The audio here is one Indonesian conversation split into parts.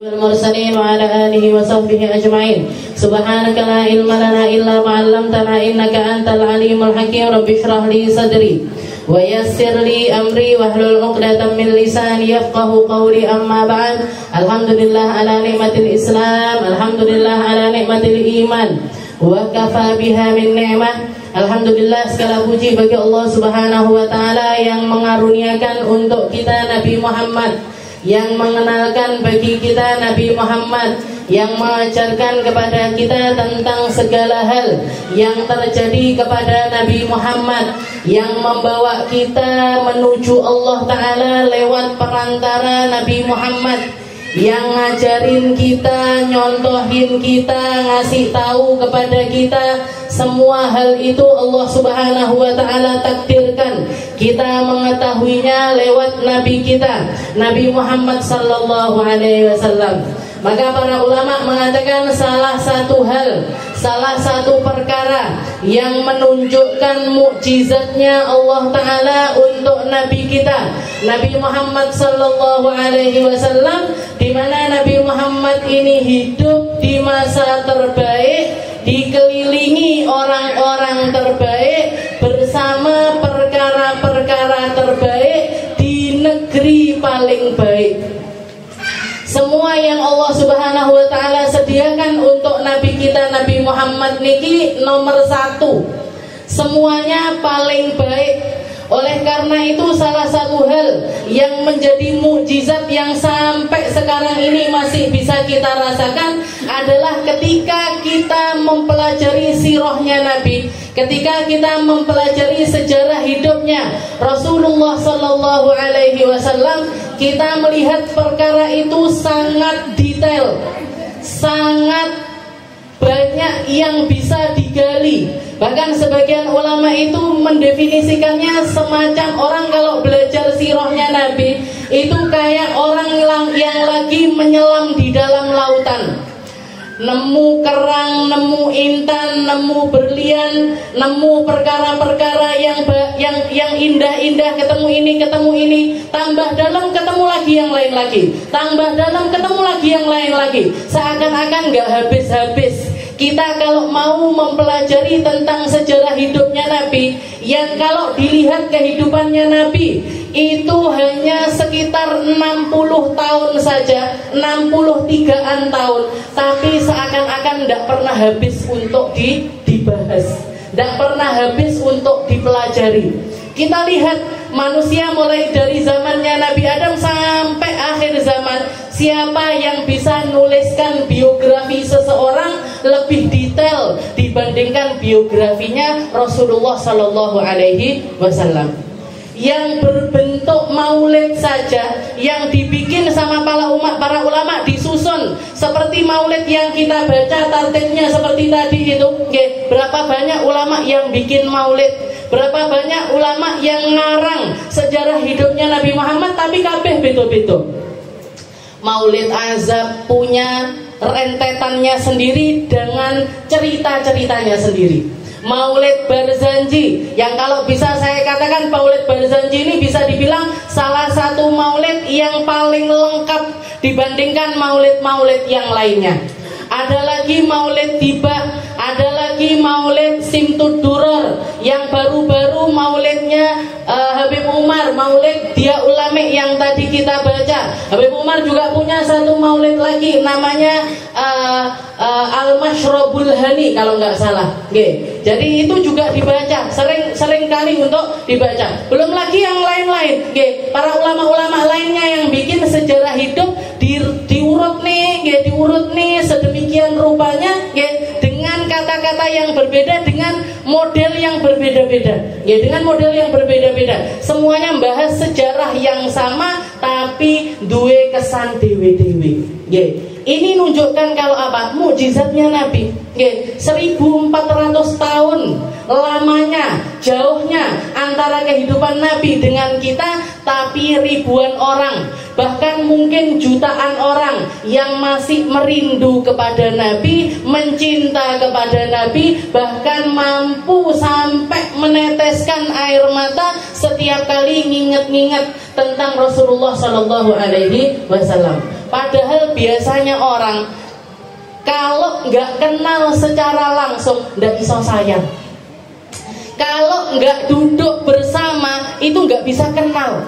والمرسلين وعلى آله وصحبه أجمعين. سبحانك لا علم لنا إلا ما علمتنا إنك أنت العليم الحكيم. رب اشرح لي صدري ويسر لي أمري واحلل عقدة من لساني يفقه قولي. أما بعد. Alhamdulillah ala nikmatil Islam, alhamdulillah ala nikmatil iman, wa kafa biha min ni'mah. Alhamdulillah, segala puji bagi Allah Subhanahu wa taala yang mengaruniakan untuk kita Nabi Muhammad, yang mengenalkan bagi kita Nabi Muhammad, yang mengajarkan kepada kita tentang segala hal yang terjadi kepada Nabi Muhammad, yang membawa kita menuju Allah Ta'ala lewat perantara Nabi Muhammad, yang ngajarin kita, nyontohin kita, ngasih tahu kepada kita. Semua hal itu Allah Subhanahu wa ta'ala takdirkan. Kita mengetahuinya lewat Nabi kita, Nabi Muhammad sallallahu alaihi wasallam. Maka para ulama mengatakan salah satu hal, salah satu perkara yang menunjukkan mukjizatnya Allah Ta'ala untuk Nabi kita, Nabi Muhammad sallallahu alaihi wasallam, di mana Nabi Muhammad ini hidup di masa terbaik, dikelilingi orang-orang terbaik, bersama perkara-perkara terbaik di negeri paling baik. Semua yang Allah Subhanahu wa ta'ala sediakan untuk Nabi kita Nabi Muhammad niki nomor satu, semuanya paling baik. Oleh karena itu salah satu hal yang menjadi mukjizat yang sampai sekarang ini masih bisa kita rasakan adalah ketika kita mempelajari sirahnya Nabi, ketika kita mempelajari sejarah hidupnya Rasulullah sallallahu alaihi wasallam, kita melihat perkara itu sangat detail, sangat banyak yang bisa digali. Bahkan sebagian ulama itu mendefinisikannya semacam orang kalau belajar sirahnya Nabi itu kayak orang yang lagi menyelam di dalam lautan, nemu kerang, nemu intan, nemu berlian, nemu perkara-perkara yang indah-indah, ketemu ini, tambah dalam ketemu lagi yang lain lagi, tambah dalam ketemu lagi yang lain lagi, seakan-akan gak habis-habis. Kita kalau mau mempelajari tentang sejarah hidupnya Nabi, yang kalau dilihat kehidupannya Nabi itu hanya sekitar 60 tahun saja, 63-an tahun, tapi seakan-akan tidak pernah habis untuk dibahas, tidak pernah habis untuk dipelajari. Kita lihat manusia mulai dari zamannya Nabi Adam sampai akhir zaman, siapa yang bisa nuliskan biografi seseorang lebih detail dibandingkan biografinya Rasulullah Sallallahu Alaihi Wasallam? Yang berbentuk maulid saja, yang dibikin sama para ulama, disusun seperti maulid yang kita baca tartibnya seperti tadi itu. Oke, berapa banyak ulama yang bikin maulid? Berapa banyak ulama yang ngarang sejarah hidupnya Nabi Muhammad, tapi kabeh beda-beda. Maulid Azab punya rentetannya sendiri dengan cerita-ceritanya sendiri. Maulid Barzanji, yang kalau bisa saya katakan Maulid Barzanji ini bisa dibilang salah satu maulid yang paling lengkap dibandingkan maulid-maulid yang lainnya. Ada lagi Maulid Tiba, ada lagi Maulid Simtud Duror, yang baru-baru maulidnya Habib Umar, Maulid Dia Ulame yang tadi kita baca. Habib Umar juga punya satu maulid lagi namanya Al-Mashrabul Hani kalau nggak salah. Oke. Jadi itu juga dibaca, sering kali untuk dibaca. Belum lagi yang lain-lain. Oke. Para ulama-ulama lainnya yang bikin sejarah hidup diurut nih sedemikian rupanya, dengan kata-kata yang berbeda, dengan model yang berbeda-beda, dengan model yang berbeda-beda. Semuanya membahas sejarah yang sama tapi duwe kesan dewe-dewe. Ini nunjukkan kalau apa? Mukjizatnya Nabi. 1400 tahun lamanya, jauhnya antara kehidupan Nabi dengan kita, tapi ribuan orang, bahkan mungkin jutaan orang yang masih merindu kepada Nabi, mencinta kepada Nabi, bahkan mampu sampai meneteskan air mata setiap kali nginget-nginget tentang Rasulullah Sallallahu Alaihi Wasallam. Padahal biasanya orang kalau nggak kenal secara langsung nggak bisa sayang. Kalau nggak duduk bersama itu nggak bisa kenal.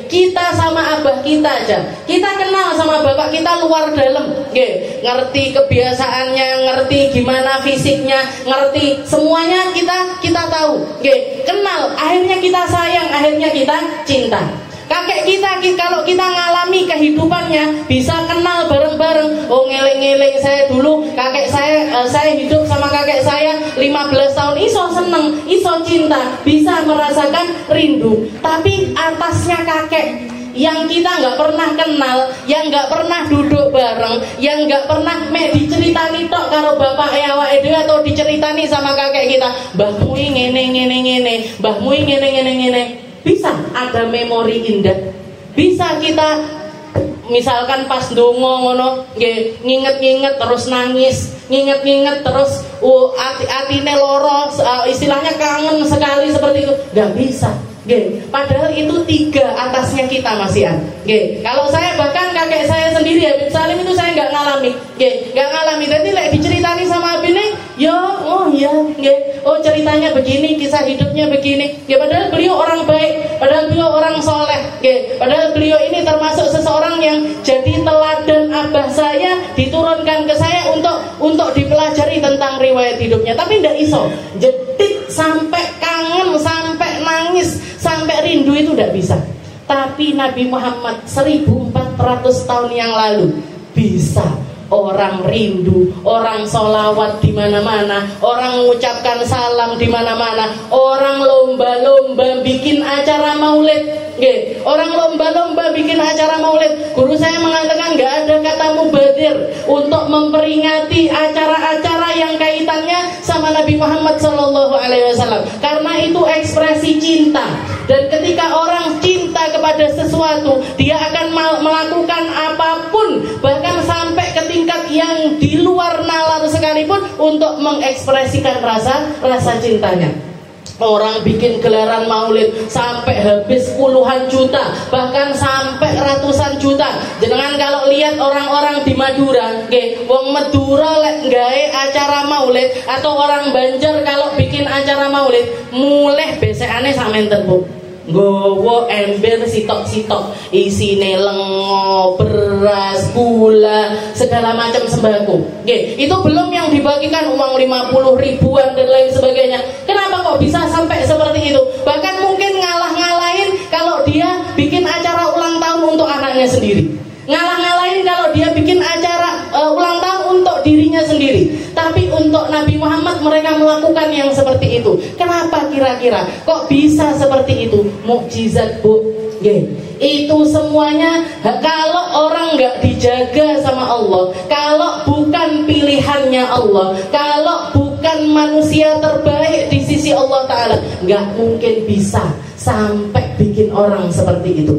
Kita sama abah kita aja, kita kenal sama bapak kita luar dalam, ngerti kebiasaannya, ngerti gimana fisiknya, ngerti semuanya kita tahu, kenal. Akhirnya kita sayang, akhirnya kita cinta. Kakek kita kalau kita ngalami kehidupannya bisa kenal bareng-bareng. Oh, ngeleng-ngeleng saya dulu kakek saya hidup sama kakek saya 15 tahun, iso seneng, iso cinta, bisa merasakan rindu. Tapi atasnya kakek yang kita nggak pernah kenal, yang nggak pernah duduk bareng, yang nggak pernah diceritani tok karo bapak awake dhewe atau diceritani sama kakek kita, mbahmu ngene, mbahmu ngene. Bisa ada memori indah. Bisa kita misalkan pas ndonga ngono nginget-nginget terus nangis, nginget-nginget terus atine loro, istilahnya kangen sekali seperti itu. Gak bisa. Padahal itu 3 atasnya kita masihan. Kalau saya bahkan kakek saya sendiri Habib Salim itu saya nggak ngalami. Nggak ngalami. Jadi lek diceritani sama Abine, oh ceritanya begini, kisah hidupnya begini. Padahal beliau orang baik, padahal beliau orang soleh. Padahal beliau ini termasuk seseorang yang jadi teladan abah saya, diturunkan ke saya untuk dipelajari tentang riwayat hidupnya. Tapi ndak iso. Jetik sampai kangen, sampai nangis, sampai rindu itu tidak bisa. Tapi Nabi Muhammad 1400 tahun yang lalu bisa. Orang rindu, orang sholawat di mana-mana, orang mengucapkan salam di mana-mana, orang lomba-lomba bikin acara maulid. Orang lomba-lomba bikin acara maulid. Guru saya mengatakan nggak ada kata mubadir untuk memperingati acara-acara yang kaitannya sama Nabi Muhammad SAW. Karena itu ekspresi cinta. Dan ketika orang cinta kepada sesuatu, dia akan melakukan apapun, bahkan sampai ke tingkat yang di luar nalar sekalipun untuk mengekspresikan rasa cintanya. Orang bikin gelaran maulid sampai habis puluhan juta, bahkan sampai ratusan juta. Jangan kalau lihat orang-orang di Madura, wong Madura lek gawe acara maulid, atau orang Banjar kalau bikin acara maulid, mulih besekane samenten Bu. Nggawa ember sitok-sitok isine lengo, beras, gula, segala macam sembako. Itu belum yang dibagikan uang 50 ribuan dan lain sebagainya. Kenapa kok bisa sampai seperti itu? Bahkan mungkin ngalah-ngalahin kalau dia bikin acara ulang tahun untuk anaknya sendiri. Ngalah-ngalahin kalau dia bikin acara ulang tahun untuk dirinya sendiri. Tapi untuk Nabi Muhammad mereka melakukan yang seperti itu. Kenapa kira-kira? Kok bisa seperti itu? Mukjizat Bu. Itu semuanya kalau orang nggak dijaga sama Allah, kalau bukan pilihannya Allah, kalau bukan manusia terbaik di sisi Allah Ta'ala, nggak mungkin bisa sampai bikin orang seperti itu.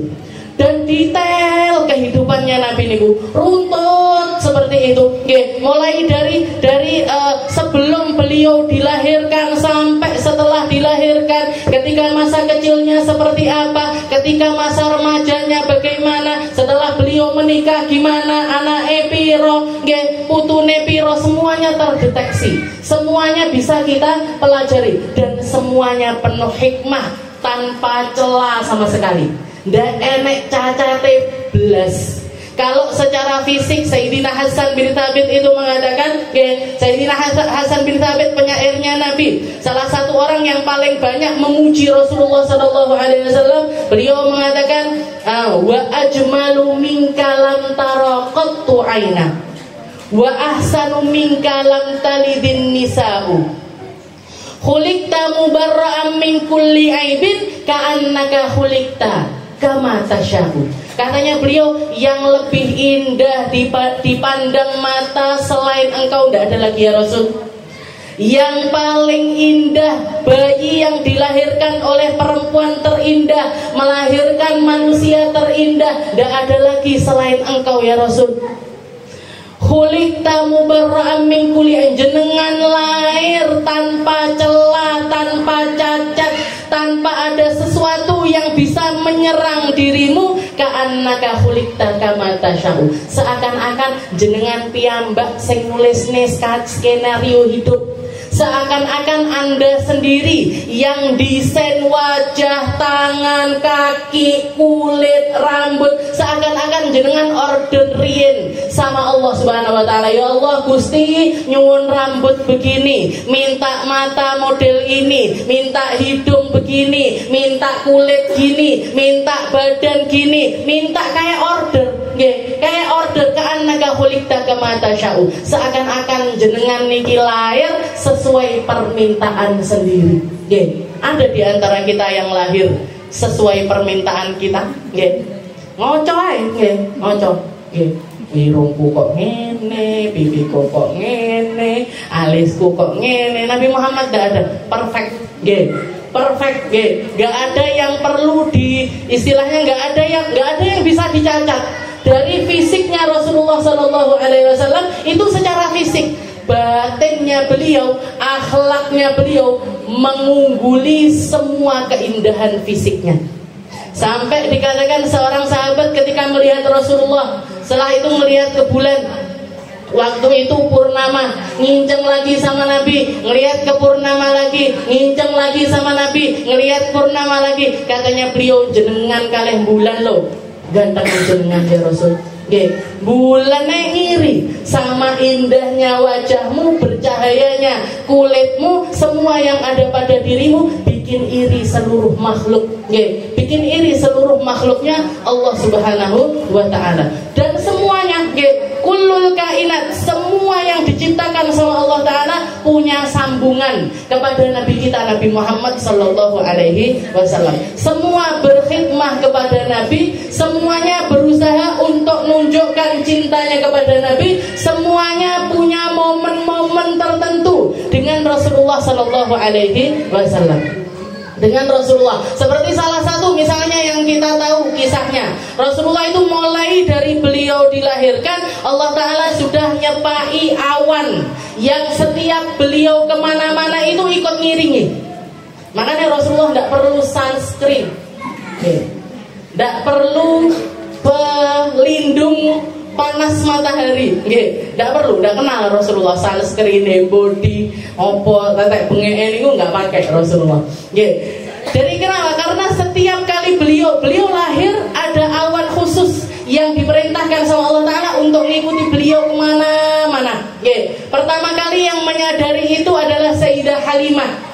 Dan detail kehidupannya Nabi niku runtut seperti itu. Mulai dari sebelum beliau dilahirkan sampai setelah dilahirkan, ketika masa kecilnya seperti apa, ketika masa remajanya bagaimana, setelah beliau menikah gimana, anake piro, putune piro, semuanya terdeteksi. Semuanya bisa kita pelajari dan semuanya penuh hikmah tanpa celah sama sekali. Ndak enek cacate blas. Kalau secara fisik Sayyidina Hasan bin Thabit itu mengatakan, Sayyidina Hasan bin Thabit penyairnya Nabi, salah satu orang yang paling banyak memuji Rasulullah SAW. Beliau mengatakan, wa ajmalu minka lam tara qattu aina, wa ahsanu minka lam talidin nisa'u, khuliqta mubarra'an min kulli aibin ka'annaka khuliqta kama tasya'u. Katanya beliau, yang lebih indah dipandang mata selain engkau tidak ada lagi ya Rasul. Yang paling indah, bayi yang dilahirkan oleh perempuan terindah, melahirkan manusia terindah, tidak ada lagi selain engkau ya Rasul. Khuliqta mubarra'an min kulli aibin, jenengan lahir tanpa celah, tanpa cacat, tanpa ada sesuatu yang bisa menyerang dirimu. ka'annaka khuliqta kama tasya'u, seakan-akan jenengan piyambak sing nulisne skenario hidup, seakan-akan Anda sendiri yang desain wajah, tangan, kaki, kulit, rambut, seakan-akan jenengan order rien sama Allah Subhanahu wa taala. Ya Allah Gusti, nyuwun rambut begini, minta mata model ini, minta hidung begini, minta kulit gini, minta badan gini, minta kayak order. Kayak order ka'annaka khuliqta kama tasya'u, seakan-akan jenengan niki lahir sesuai permintaan sendiri. Ada di antara kita yang lahir sesuai permintaan kita, ngoco ae, ngoco. Irungku kok ngene, pipiku kok ngene, alisku kok ngene. Nabi Muhammad tidak ada perfect, perfect, gak ada yang perlu istilahnya gak ada yang bisa dicacat. Dari fisiknya Rasulullah Sallallahu Alaihi Wasallam itu secara fisik, batinnya beliau, akhlaknya beliau mengungguli semua keindahan fisiknya. Sampai dikatakan seorang sahabat ketika melihat Rasulullah, setelah itu melihat ke bulan, waktu itu purnama, nginceng lagi sama Nabi, ngelihat ke purnama lagi, nginceng lagi sama Nabi, ngelihat purnama lagi. Katanya beliau, jenengan kalih bulan loh, ganteng jenengan ya Rasul. Bulannya iri sama indahnya wajahmu, bercahayanya kulitmu, semua yang ada pada dirimu bikin iri seluruh makhluk. Bikin iri seluruh makhluknya Allah Subhanahu wa ta'ala. Dan semuanya, kullul kainat, semua yang diciptakan sama Allah ta'ala punya sambungan kepada Nabi kita, Nabi Muhammad Sallallahu Alaihi Wasallam. Semua berkhidmah kepada Nabi, semuanya berusaha untuk menunjukkan cintanya kepada Nabi, semuanya punya momen-momen tertentu dengan Rasulullah Sallallahu Alaihi Wasallam. Dengan Rasulullah, seperti salah satu misalnya yang kita tahu kisahnya, Rasulullah itu mulai dari beliau dilahirkan, Allah Ta'ala sudah nyepai awan yang setiap beliau kemana-mana itu ikut ngiringi. Makanya Rasulullah tidak perlu sunscreen, tidak perlu pelindung panas matahari, tidak perlu, tidak kenal Rasulullah sunscreen, body, opo, tetek bengek ini nggak pakai Rasulullah. Jadi kenapa? Karena setiap kali beliau lahir ada awan khusus yang diperintahkan sama Allah Ta'ala untuk mengikuti beliau kemana-mana. Pertama kali yang menyadari itu adalah Sayyidah Halimah.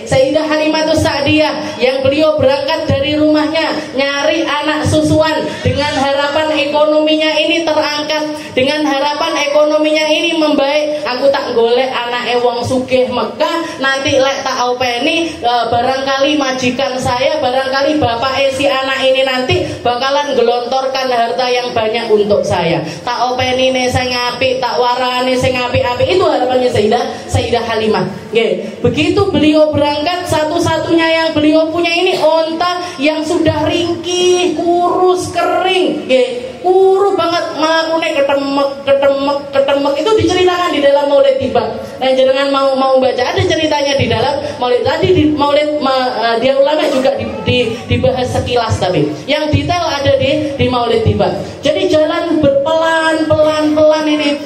Sayyidah Halimatus Sa'diyah, yang beliau berangkat dari rumahnya nyari anak susuan dengan harapan ekonominya ini terangkat, dengan harapan ekonominya ini membaik. Aku tak golek anak wong sugih Mekah, nanti lek tak openi, barangkali majikan saya, barangkali bapak si anak ini nanti bakalan gelontorkan harta yang banyak untuk saya. Tak openi ne sing apik, tak warane sing apik-apik. Itu harapannya Sayyidah Halimah. Begitu beliau berangkat, satu-satunya yang beliau punya ini onta yang sudah ringkih, kurus, kering, kuru banget, melakukannya ketemek. Itu diceritakan di dalam Maulid Tiba. Nah, jangan mau baca, ada ceritanya di dalam Maulid. Tadi di Maulid dia ulama juga dibahas sekilas, tapi yang detail ada di Maulid Tiba. Jadi jalan berpelan-pelan ini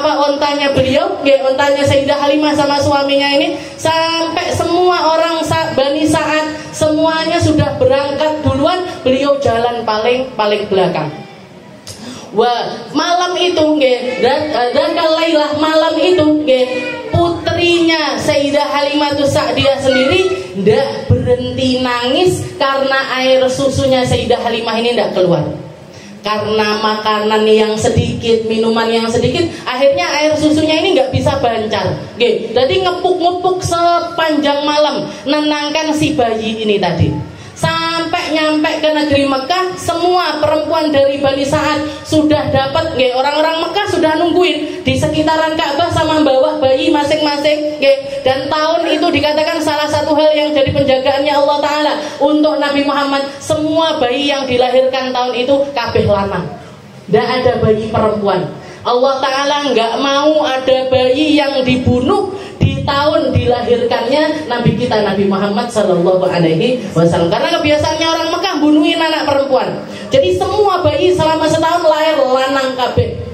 ontanya beliau, ontanya Sayyidah Halimah sama suaminya ini, sampai semua orang Bani Sa'ad semuanya sudah berangkat duluan, beliau jalan paling belakang. Wah, malam itu dan kalailah malam itu putrinya Sayyidah Halimatus Sa'diyah sendiri tidak berhenti nangis karena air susunya Sayyidah Halimah ini tidak keluar. Karena makanan yang sedikit, minuman yang sedikit, akhirnya air susunya ini nggak bisa bancar. Jadi ngepuk-ngepuk sepanjang malam nenangkan si bayi ini tadi. Sampai nyampe ke negeri Mekah, semua perempuan dari Bani Sa'ad sudah dapat, orang-orang Mekah sudah nungguin di sekitaran Ka'bah sama bawa bayi masing-masing. Dan tahun itu dikatakan salah satu hal yang jadi penjagaannya Allah Ta'ala untuk Nabi Muhammad, semua bayi yang dilahirkan tahun itu kabeh lanang, tidak ada bayi perempuan. Allah Ta'ala nggak mau ada bayi yang dibunuh di tahun dilahirkannya Nabi kita Nabi Muhammad Sallallahu Alaihi Wasallam. Karena kebiasaannya orang Mekah bunuhin anak perempuan. Jadi semua bayi selama setahun lahir lanang kabeh.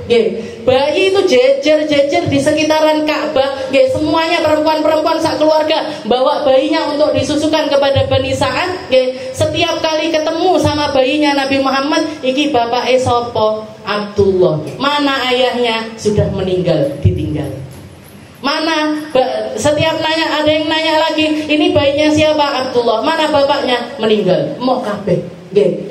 Bayi itu jejer-jejer di sekitaran Ka'bah, semuanya perempuan-perempuan sak keluarga bawa bayinya untuk disusukan kepada Bani Sa'ad. Setiap kali ketemu sama bayinya Nabi Muhammad, iki bapake sapa? Abdullah. Mana ayahnya? Sudah meninggal, ditinggal. Mana? Setiap nanya, ada yang nanya lagi, ini bayinya siapa? Abdullah. Mana bapaknya? Meninggal. Mau kabeh.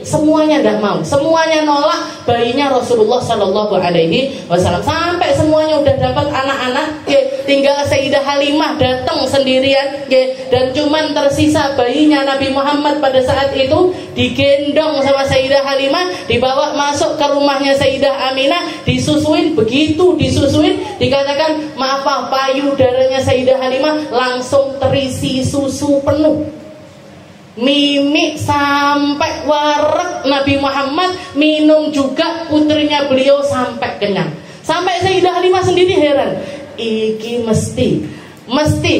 Semuanya tidak mau, semuanya nolak bayinya Rasulullah Shallallahu Alaihi Wasallam. Sampai semuanya udah dapat anak-anak, tinggal Sayyidah Halimah datang sendirian, dan cuman tersisa bayinya Nabi Muhammad pada saat itu digendong sama Sayyidah Halimah, dibawa masuk ke rumahnya Sayyidah Aminah, disusuin. Begitu disusuin, dikatakan maaf Pak, payudaranya Sayyidah Halimah langsung terisi susu penuh. Mimik sampai warak Nabi Muhammad, minum juga putrinya beliau sampai kenyang. Sampai Sayyidah Halimah sendiri heran, iki mesti.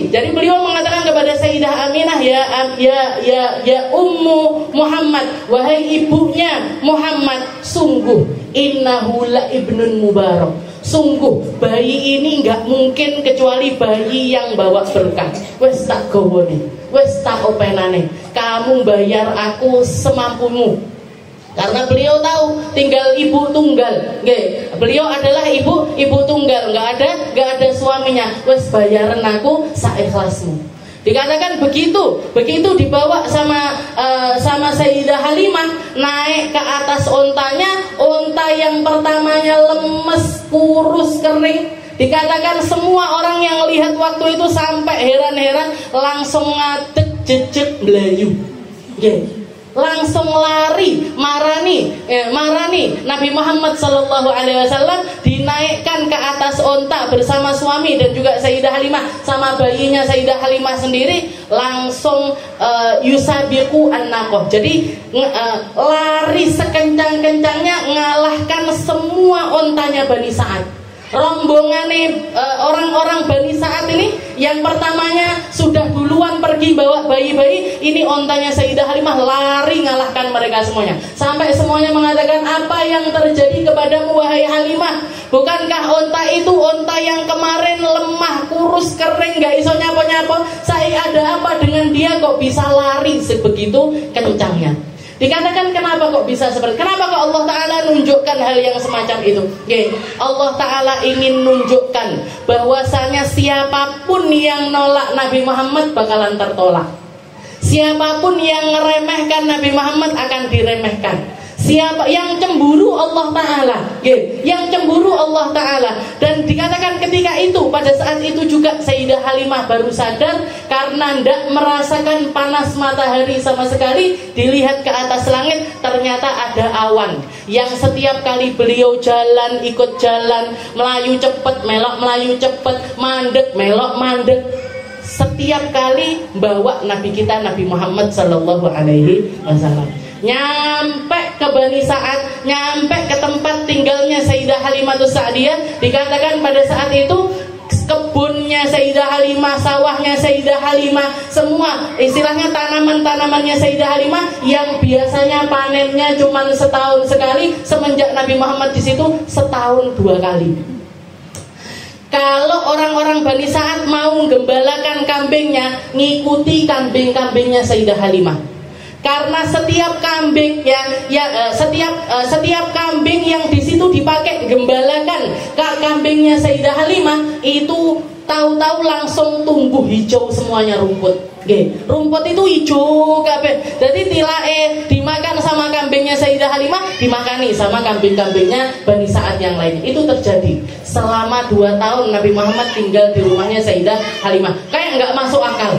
Jadi beliau mengatakan kepada Sayyidah Aminah, ya Ummu Muhammad, wahai ibunya Muhammad, sungguh innahu la ibnun mubarak. Sungguh bayi ini nggak mungkin kecuali bayi yang bawa berkah. Wes tak gowone, wes tak openane. Kamu bayar aku semampumu. Karena beliau tahu tinggal ibu tunggal. Beliau adalah ibu tunggal, nggak ada suaminya. Wes bayaran aku saikhlasmu. Dikatakan begitu dibawa sama Sayyidah Halimah, naik ke atas ontanya, onta yang pertamanya lemes, kurus, kering. Dikatakan semua orang yang lihat waktu itu sampai heran-heran, langsung ngadeg jejeg Melayu. Langsung lari, marani Nabi Muhammad Sallallahu Alaihi Wasallam, dinaikkan ke atas onta bersama suami dan juga Sayyidah Halimah sama bayinya Sayyidah Halimah sendiri, langsung yusabiqu an-naqah. Jadi lari sekencang-kencangnya, ngalahkan semua ontanya Bani Sa'ad. Rombongan orang-orang Bani Sa'ad ini yang pertamanya sudah duluan pergi bawa bayi-bayi, ini ontanya Sayyidah Halimah lari ngalahkan mereka semuanya. Sampai semuanya mengatakan, apa yang terjadi kepadamu wahai Halimah? Bukankah onta itu onta yang kemarin lemah, kurus, kering, gak iso nyapo-nyapo? Saya ada apa dengan dia kok bisa lari sebegitu kencangnya? Dikatakan kenapa kok bisa seperti, kenapa kok Allah Ta'ala nunjukkan hal yang semacam itu? Allah Ta'ala ingin nunjukkan bahwasanya siapapun yang nolak Nabi Muhammad bakalan tertolak. Siapapun yang ngeremehkan Nabi Muhammad akan diremehkan. Siapa yang cemburu Allah Ta'ala, yang cemburu Allah Ta'ala. Dan dikatakan ketika itu, pada saat itu juga Sayyidah Halimah baru sadar, karena tidak merasakan panas matahari sama sekali. Dilihat ke atas langit, ternyata ada awan yang setiap kali beliau jalan, ikut jalan, melayu cepet, melok melayu cepet, mandek, melok mandek, setiap kali bawa Nabi kita Nabi Muhammad Sallallahu Alaihi Wasallam. Nyampe ke Bani Sa'ad, nyampe ke tempat tinggalnya Sayyidah Halimatus Sa'diyah. Dikatakan pada saat itu kebunnya Sayyidah Halimah, sawahnya Sayyidah Halimah, semua istilahnya tanaman-tanamannya Sayyidah Halimah yang biasanya panennya cuma setahun sekali, semenjak Nabi Muhammad di situ setahun 2 kali. Kalau orang-orang Bani Sa'ad mau gembalakan kambingnya, ngikuti kambing-kambingnya Sayyidah Halimah. Karena setiap kambing setiap kambing yang di situ dipakai gembalakan kambingnya Sayyidah Halimah, itu tahu-tahu langsung tumbuh hijau semuanya rumput. Rumput itu hijau kabeh. Jadi tilae dimakan sama kambingnya Sayyidah Halimah, dimakani sama kambing-kambingnya Bani Sa'ad yang lain. Itu terjadi selama 2 tahun Nabi Muhammad tinggal di rumahnya Sayyidah Halimah. Kayak nggak masuk akal.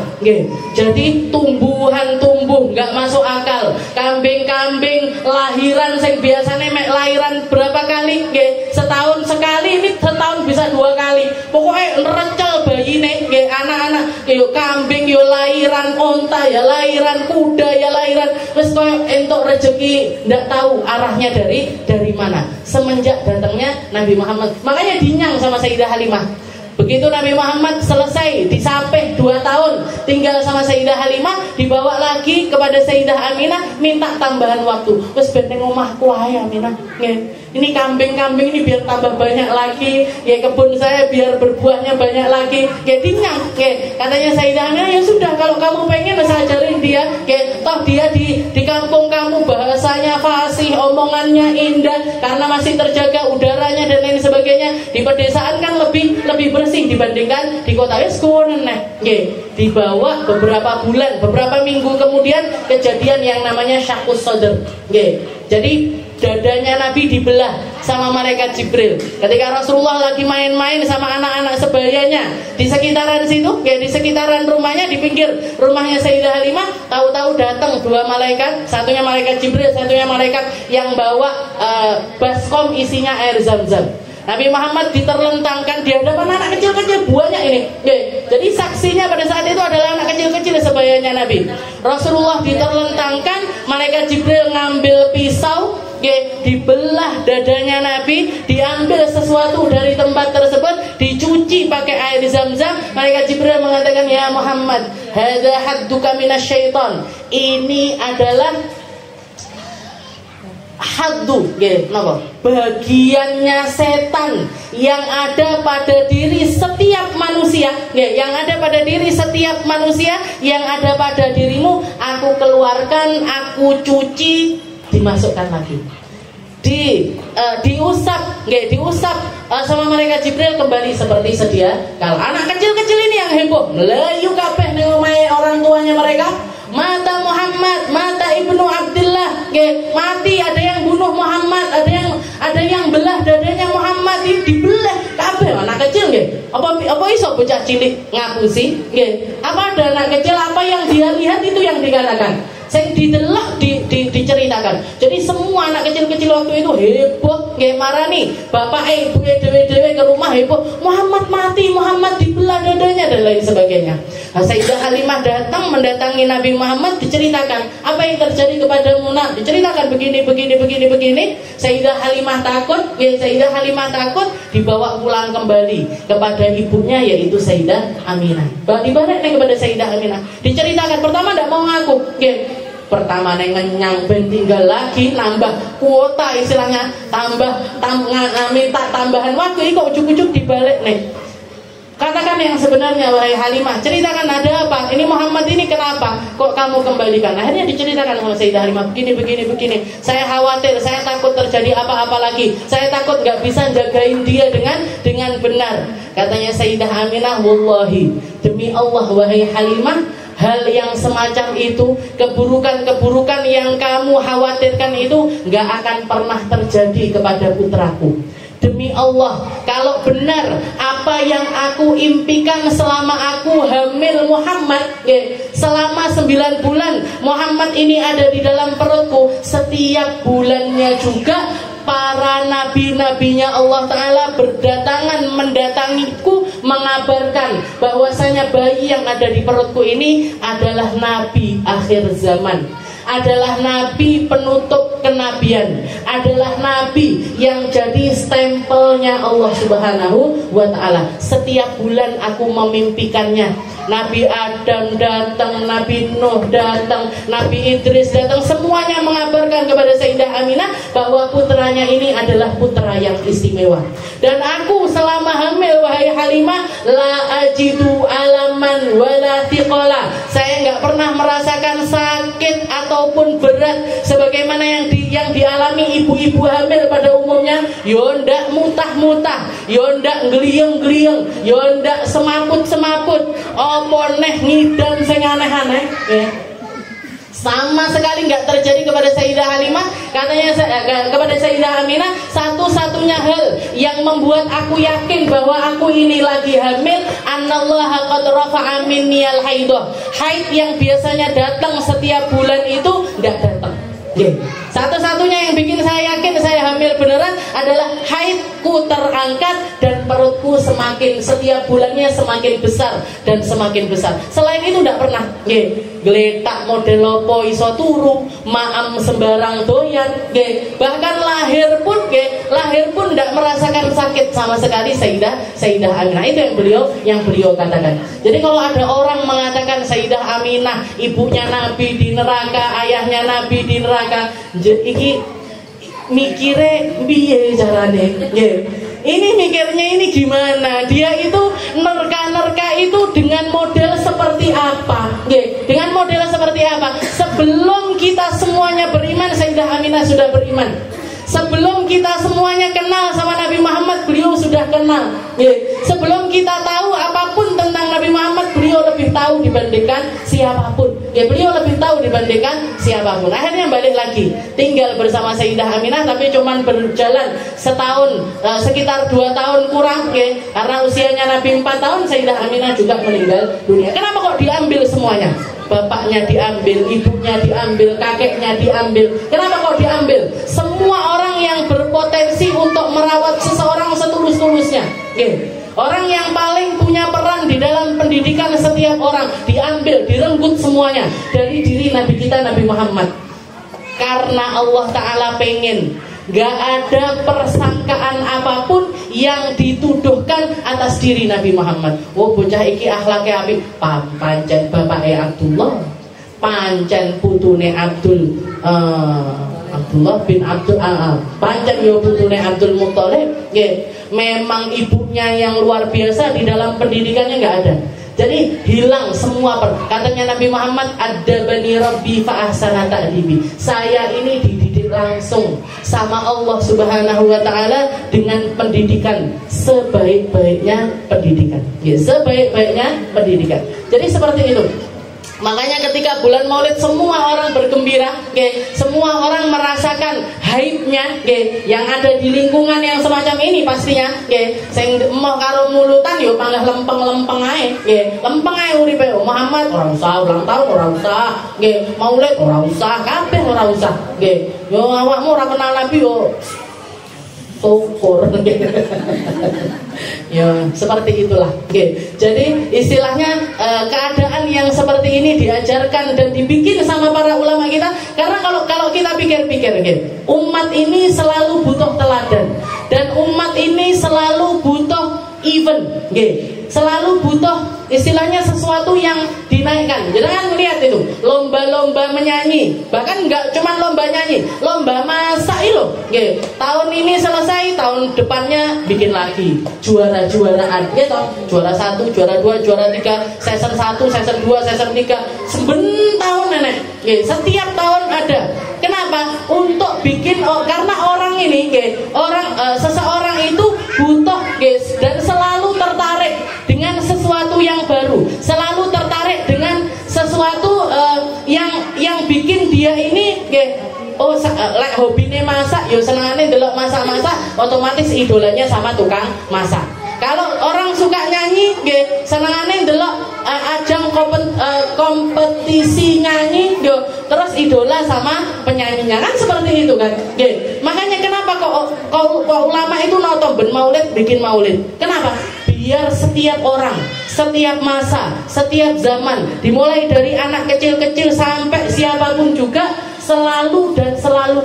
Jadi tumbuhan tumbuh nggak masuk akal. Kambing-kambing lahiran sing biasanya lahiran berapa kali? Setahun sekali, ini setahun bisa 2 kali. Pokoknya recel bayine, anak-anak, kambing yo lahiran, onta ya lahiran, kuda ya lahiran, wis koyo entuk rezeki ndak tahu arahnya dari mana semenjak datangnya Nabi Muhammad. Makanya dinyang sama Sayyidah Halimah. Begitu Nabi Muhammad selesai disapeh 2 tahun tinggal sama Sayyidah Halimah, dibawa lagi kepada Sayyidah Aminah, minta tambahan waktu. Wes ben ning omahku ae Aminah. Ini kambing-kambing ini biar tambah banyak lagi, ya kebun saya biar berbuahnya banyak lagi. Ya dinyang. Katanya Sayyidah Aminah, ya sudah kalau kamu pengen saya ajarin dia. Toh dia di kampung kamu bahasanya fasih, omongannya indah karena masih terjaga udaranya dan lain sebagainya. Di pedesaan kan lebih bersih dibandingkan di kota. Wis kuwonen dibawa beberapa bulan, beberapa minggu kemudian kejadian yang namanya syaqqus sadr. Jadi dadanya Nabi dibelah sama malaikat Jibril ketika Rasulullah lagi main-main sama anak-anak sebayanya di sekitaran situ, di sekitaran rumahnya, di pinggir rumahnya Sayyidah Halimah. Tahu-tahu datang 2 malaikat, satunya malaikat Jibril, satunya malaikat yang bawa baskom isinya air zam-zam. Nabi Muhammad diterlentangkan di hadapan anak kecil-kecil banyak ini. Jadi saksinya pada saat itu adalah anak kecil-kecil sebayanya Nabi. Rasulullah diterlentangkan, malaikat Jibril ngambil pisau, dibelah dadanya Nabi, diambil sesuatu dari tempat tersebut, dicuci pakai air zam-zam. Malaikat Jibril mengatakan, ya Muhammad, hadza hadduka minasyaiton. Ini adalah haddu, bagiannya setan yang ada pada diri setiap manusia, yang ada pada diri setiap manusia, yang ada pada dirimu. Aku keluarkan, aku cuci, dimasukkan lagi, diusap sama malaikat Jibril kembali seperti sedia. Kalau anak kecil-kecil ini yang heboh, melayu kabeh ning omahe orang tuanya mereka. Mata Muhammad, mata Ibnu Abdillah, mati. Ada yang bunuh Muhammad, ada yang belah dadanya Muhammad, dibelah kabeh anak kecil. Apa iso bocah cilik ngapusi? Apa ada anak kecil, apa yang dia lihat itu yang dikatakan, sing didelok diceritakan. Jadi semua anak kecil-kecil waktu itu heboh, marani bapak ibu dewe-dewe ke rumah heboh, Muhammad mati, Muhammad dibelah dadanya dan lain sebagainya. Sayyidah Halimah datang mendatangi Nabi Muhammad, diceritakan apa yang terjadi kepadamu nak, diceritakan begini. Sayyidah Halimah takut, dibawa pulang kembali kepada ibunya yaitu Sayyidah Aminah. Dibalik kepada Sayyidah Aminah, diceritakan. Pertama tidak mau ngaku, pertama ngenyang ben tinggal lagi, nambah kuota istilahnya, minta tambahan waktu. Kok ujuk-ujuk dibalik nih. Katakan yang sebenarnya wahai Halimah, ceritakan ada apa? Ini Muhammad ini kenapa kok kamu kembalikan? Akhirnya diceritakan sama Sayyidah Halimah, begini. Saya khawatir, saya takut terjadi apa-apa lagi. Saya takut nggak bisa jagain dia dengan benar. Katanya Sayyidah Aminah, wallahi, demi Allah wahai Halimah, hal yang semacam itu, keburukan-keburukan yang kamu khawatirkan itu nggak akan pernah terjadi kepada putraku. Demi Allah, kalau benar apa yang aku impikan selama aku hamil Muhammad, selama 9 bulan Muhammad ini ada di dalam perutku, setiap bulannya juga para nabi-nabinya Allah Ta'ala berdatangan mendatangiku, mengabarkan bahwasanya bayi yang ada di perutku ini adalah nabi akhir zaman, adalah nabi penutup kenabian, adalah nabi yang jadi stempelnya Allah Subhanahu wa Ta'ala. Setiap bulan aku memimpikannya. Nabi Adam datang, Nabi Nuh datang, Nabi Idris datang, semuanya mengabarkan kepada Sayyidah Aminah bahwa putranya ini adalah putra yang istimewa. Dan aku selama hamil wahai Halimah, la ajidu alaman wala thiqala. Saya enggak pernah merasakan sakit ataupun berat sebagaimana yang dialami ibu-ibu hamil pada umumnya. Yo ndak mutah-mutah, yo ndak gliyeng-gliyeng, yo ndak semaput-semaput, apa neh ngidam sing aneh-aneh. Sama sekali nggak terjadi kepada Sayyidah Halimah. Katanya kepada Sayyidah Aminah, satu-satunya hal yang membuat aku yakin bahwa aku ini lagi hamil, annallaha qad rafa'a minniyal haidah. Haid yang biasanya datang setiap bulan itu nggak datang. Satu-satunya yang yang bikin saya yakin saya hamil beneran adalah haidku terangkat dan perutku setiap bulannya semakin besar dan semakin besar. Selain itu tidak pernah geletak model lopo iso turu, maam sembarang doyan, bahkan lahir pun tidak merasakan sakit sama sekali Sayyidah Aminah. Itu yang beliau katakan. Jadi kalau ada orang mengatakan Sayyidah Aminah ibunya Nabi di neraka, ayahnya Nabi di neraka, iki mikire piye carane? Ini mikirnya ini gimana? Dia itu nerka-nerka itu dengan model seperti apa? Dengan model seperti apa? Sebelum kita semuanya beriman, Sayyidah Aminah sudah beriman. Sebelum kita semuanya kenal sama Nabi Muhammad, beliau sudah kenal. Sebelum kita tahu apapun tentang Nabi Muhammad, beliau lebih tahu dibandingkan siapapun. Beliau lebih tahu dibandingkan siapapun. Akhirnya balik lagi, tinggal bersama Sayyidah Aminah, tapi cuman berjalan setahun, sekitar 2 tahun kurang, karena usianya Nabi 4 tahun, Sayyidah Aminah juga meninggal dunia. Kenapa kok diambil semuanya? Bapaknya diambil, ibunya diambil, kakeknya diambil. Kenapa kok diambil? Semua orang yang berpotensi untuk merawat seseorang setulus-tulusnya, orang yang paling punya peran di dalam pendidikan setiap orang diambil, direnggut semuanya dari diri Nabi kita Nabi Muhammad. Karena Allah Ta'ala pengen gak ada persangkaan apapun yang dituduhkan atas diri Nabi Muhammad. Oh bocah iki akhlaknya apik, pancen bapaknya Abdullah, pancen putune Abdullah bin Abdul pancen yo putune Abdul Muthalib. Memang ibunya yang luar biasa, di dalam pendidikannya nggak ada. Jadi hilang semua katanya Nabi Muhammad, adabani rabbi fa ahsana ta'dibi. Saya ini dididik langsung sama Allah Subhanahu wa taala dengan pendidikan sebaik-baiknya pendidikan. Sebaik-baiknya pendidikan. Jadi seperti itu. Makanya ketika bulan Maulid semua orang bergembira, semua orang merasakan hype-nya, yang ada di lingkungan yang semacam ini pastinya, sing mau karo mulutan yo panggah lempeng-lempeng ae, lempeng ae uripe. Muhammad ora usah ulang tahun, ora usah, Maulid ora usah, kabeh ora usah, yo awakmu ora kenal Nabi yo syukur. Ya seperti itulah. Jadi istilahnya keadaan yang seperti ini diajarkan dan dibikin sama para ulama kita. Karena kalau kita pikir-pikir, umat ini selalu butuh teladan, dan umat ini selalu butuh event, selalu butuh istilahnya sesuatu yang dinaikkan. Jangan melihat itu lomba-lomba menyanyi, bahkan nggak cuma lomba nyanyi, lomba masak itu. Tahun ini selesai, tahun depannya bikin lagi juara-juaraan, juara 1, juara 2, juara 3, season 1, season 2, season 3, tahun nenek. Setiap tahun ada. Kenapa? Untuk bikin karena orang ini, seseorang itu butuh, dan selalu tertarik dengan sesuatu yang baru, selalu tertarik dengan sesuatu yang bikin dia ini, hobine masak, yo senengane delok masak-masak, otomatis idolanya sama tukang masak. Kalau orang suka nyanyi, senengane delok ajang kompetisi nyanyi, terus idola sama penyanyinya, kan seperti itu kan. Makanya kenapa kok ulama itu nonton ben maulid, bikin maulid? Kenapa? Biar setiap orang, setiap masa, setiap zaman, dimulai dari anak kecil-kecil sampai siapapun juga selalu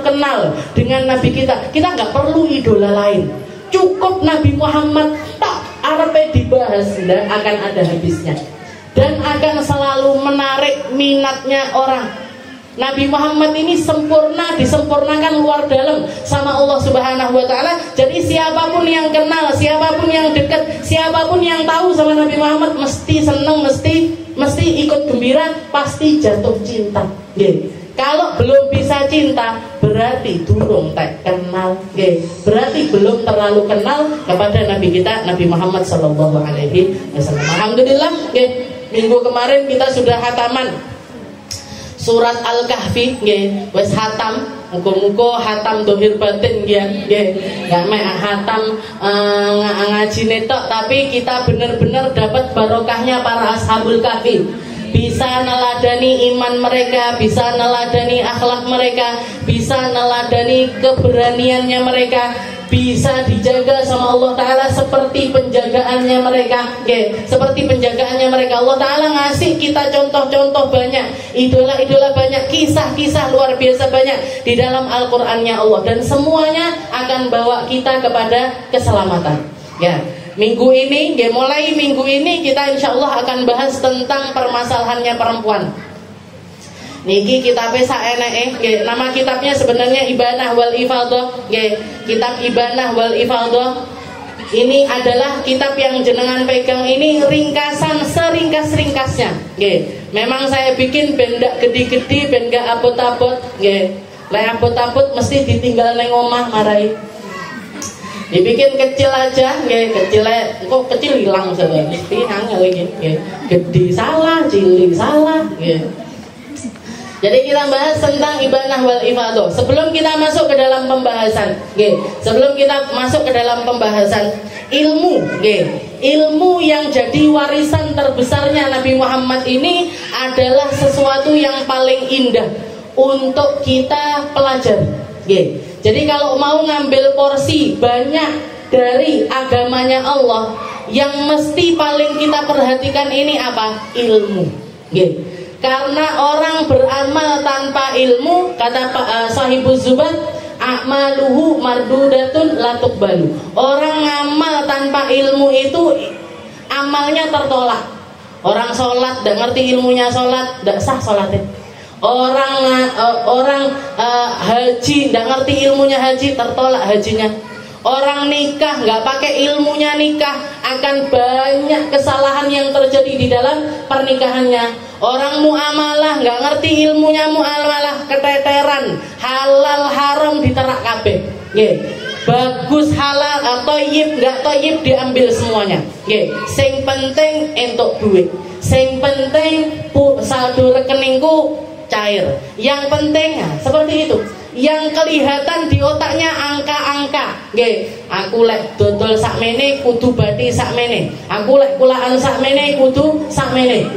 kenal dengan Nabi kita. Kita nggak perlu idola lain, cukup Nabi Muhammad tak arepe dibahas dan akan ada habisnya, dan akan selalu menarik minatnya orang. Nabi Muhammad ini sempurna, disempurnakan luar dalam sama Allah Subhanahu wa taala. Jadi siapapun yang kenal, siapapun yang dekat, siapapun yang tahu sama Nabi Muhammad mesti seneng, mesti ikut gembira, pasti jatuh cinta. Kalau belum bisa cinta, berarti durung tak kenal, berarti belum terlalu kenal kepada Nabi kita Nabi Muhammad sallallahu alaihi wasallam. Alhamdulillah, minggu kemarin kita sudah hataman surat Al-Kahfi, wes hatam, muga-muga hatam dohir batin gak mek hatam ngaji netok, tapi kita benar-benar dapat barokahnya para ashabul kahfi. bisa neladani iman mereka, bisa neladani akhlak mereka, bisa neladani keberaniannya mereka, bisa dijaga sama Allah Ta'ala seperti penjagaannya mereka. Seperti penjagaannya mereka. Allah Ta'ala ngasih kita contoh-contoh banyak, idola-idola banyak, kisah-kisah luar biasa banyak di dalam Al-Qur'annya Allah, dan semuanya akan bawa kita kepada keselamatan. Minggu ini, mulai minggu ini kita insya Allah akan bahas tentang permasalahannya perempuan. Niki kitabnya saeneke, nama kitabnya sebenarnya Ibanah wal Ifadhah, kitab Ibanah wal Ifadhah. Ini adalah kitab yang jenengan pegang ini ringkasan seringkas-ringkasnya. Memang saya bikin benda gede-gede, benda abot-abot. Lek abot-abot mesti ditinggal neng omah marai. Dibikin kecil aja, kecilnya kok kecil hilang saja. Mesti angel iki, gede salah, cilik salah. Jadi kita bahas tentang Ibanah wal Ifadhah. Sebelum kita masuk ke dalam pembahasan, ilmu yang jadi warisan terbesarnya Nabi Muhammad ini adalah sesuatu yang paling indah untuk kita pelajari. Jadi kalau mau ngambil porsi banyak dari agamanya Allah, yang mesti paling kita perhatikan ini apa? Ilmu. Karena orang beramal tanpa ilmu, kata Sahibuz Zubat, a'maluhu mardudatun la tuqbalu. Orang ngamal tanpa ilmu itu amalnya tertolak. Orang sholat tidak ngerti ilmunya sholat, tidak sah sholatnya. Orang haji tidak ngerti ilmunya haji, tertolak hajinya. Orang nikah nggak pakai ilmunya nikah, akan banyak kesalahan yang terjadi di dalam pernikahannya. Orang muamalah nggak ngerti ilmunya muamalah, keteteran, halal haram diterak kabeh. Bagus halal atau toyib nggak toyib diambil semuanya. Sing penting entuk duit, sing penting saldo rekeningku cair. Yang penting seperti itu. Yang kelihatan di otaknya angka-angka. Aku lek dodol sakmene kudu bati sakmene. Aku lek kulaan sakmene kudu sakmene.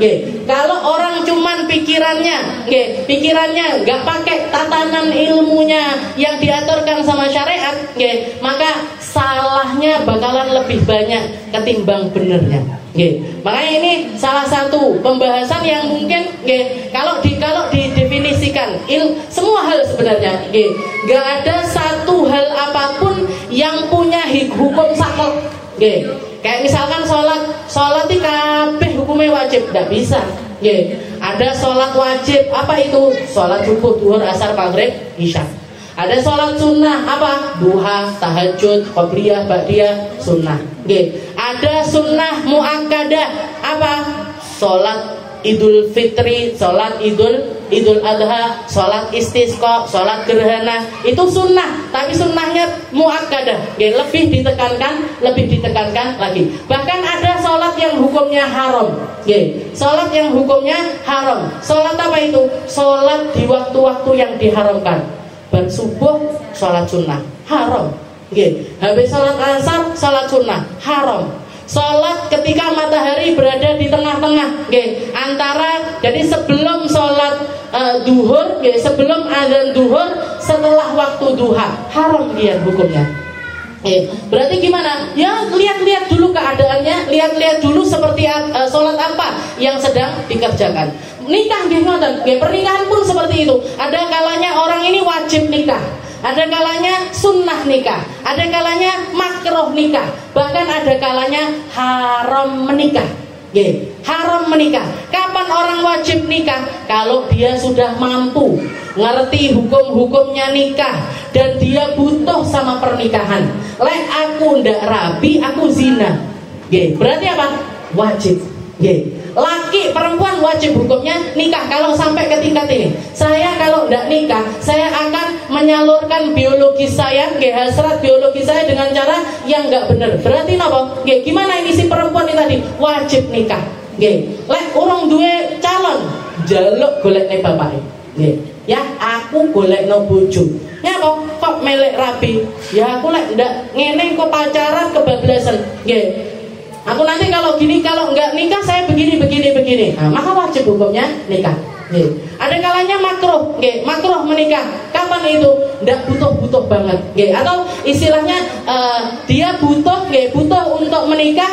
Kalau orang cuman pikirannya nggak pakai tatanan ilmunya yang diaturkan sama syariat, maka salahnya bakalan lebih banyak ketimbang benernya. Makanya ini salah satu pembahasan yang mungkin kalau didefinisikan semua hal sebenarnya nggak ada satu hal apapun yang punya hukum saklek. Kayak misalkan sholat itu kabeh hukumnya wajib, tidak bisa. Ada sholat wajib, apa itu? Sholat subuh, duhur, asar, maghrib, isya. Ada sholat sunnah, apa? Duha, tahajud, qobliyah, ba'diyah, sunnah. Ada sunnah muakkadah, apa? Sholat Idul Fitri, sholat Idul Adha, sholat istisqa, sholat gerhana, itu sunnah, tapi sunnahnya muakkadah, lebih ditekankan lagi. Bahkan ada sholat yang hukumnya haram, sholat yang hukumnya haram. Sholat apa itu? Sholat di waktu-waktu yang diharamkan. Bersubuh sholat sunnah haram. Habis sholat asar sholat sunnah haram. Sholat ketika matahari berada di tengah-tengah, antara, jadi sebelum sholat duhur, sebelum azan duhur, setelah waktu duha, haram dia hukumnya. Berarti gimana? Ya lihat-lihat dulu keadaannya, lihat-lihat dulu seperti sholat apa yang sedang dikerjakan. Nikah pernikahan pun seperti itu. Ada kalanya orang ini wajib nikah, ada kalanya sunnah nikah, ada kalanya makruh nikah, bahkan ada kalanya haram menikah. Haram menikah. Kapan orang wajib nikah? Kalau dia sudah mampu ngerti hukum-hukumnya nikah dan dia butuh sama pernikahan. Lek aku ndak rabi, aku zina. Berarti apa? Wajib. Laki perempuan wajib hukumnya nikah. Kalau sampai ke tingkat ini, saya kalau tidak nikah, saya akan menyalurkan biologi saya, hasrat biologi saya dengan cara yang nggak benar. Berarti apa? Gimana ini si perempuan ini tadi? Wajib nikah. Lek urung duwe calon, jaluk golek nih bapak. Ya aku golek no bojo. Ya kok melek rabi? Ya aku lek ndak ngene kok pacaran kebablasan. Aku nanti kalau gini, kalau nggak nikah saya begini. Nah, maka wajib hukumnya nikah. Ada kalanya makruh, makruh menikah. Kapan itu? Nggak butuh banget, atau istilahnya dia butuh untuk menikah,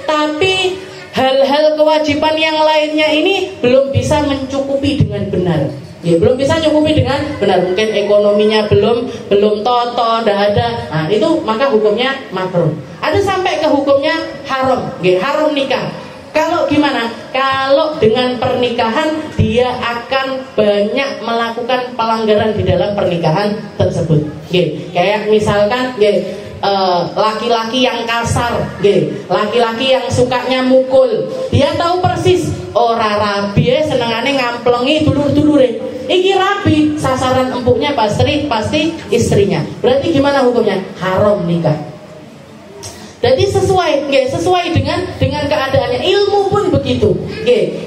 tapi hal-hal kewajiban yang lainnya ini belum bisa mencukupi dengan benar. Belum bisa cukupi dengan benar. Mungkin ekonominya belum toto, tidak ada. Nah, itu maka hukumnya makruh. Ada sampai ke hukumnya haram, haram nikah. Kalau gimana? Kalau dengan pernikahan dia akan banyak melakukan pelanggaran di dalam pernikahan tersebut. Kayak misalkan laki-laki yang kasar, laki-laki yang sukanya mukul. Dia tahu persis, ora rabi senengane ngamplengi dulur-dulure. Iki rabi, sasaran empuknya pasti istrinya. Berarti gimana hukumnya? Haram nikah. Jadi sesuai dengan keadaannya. Ilmu pun begitu.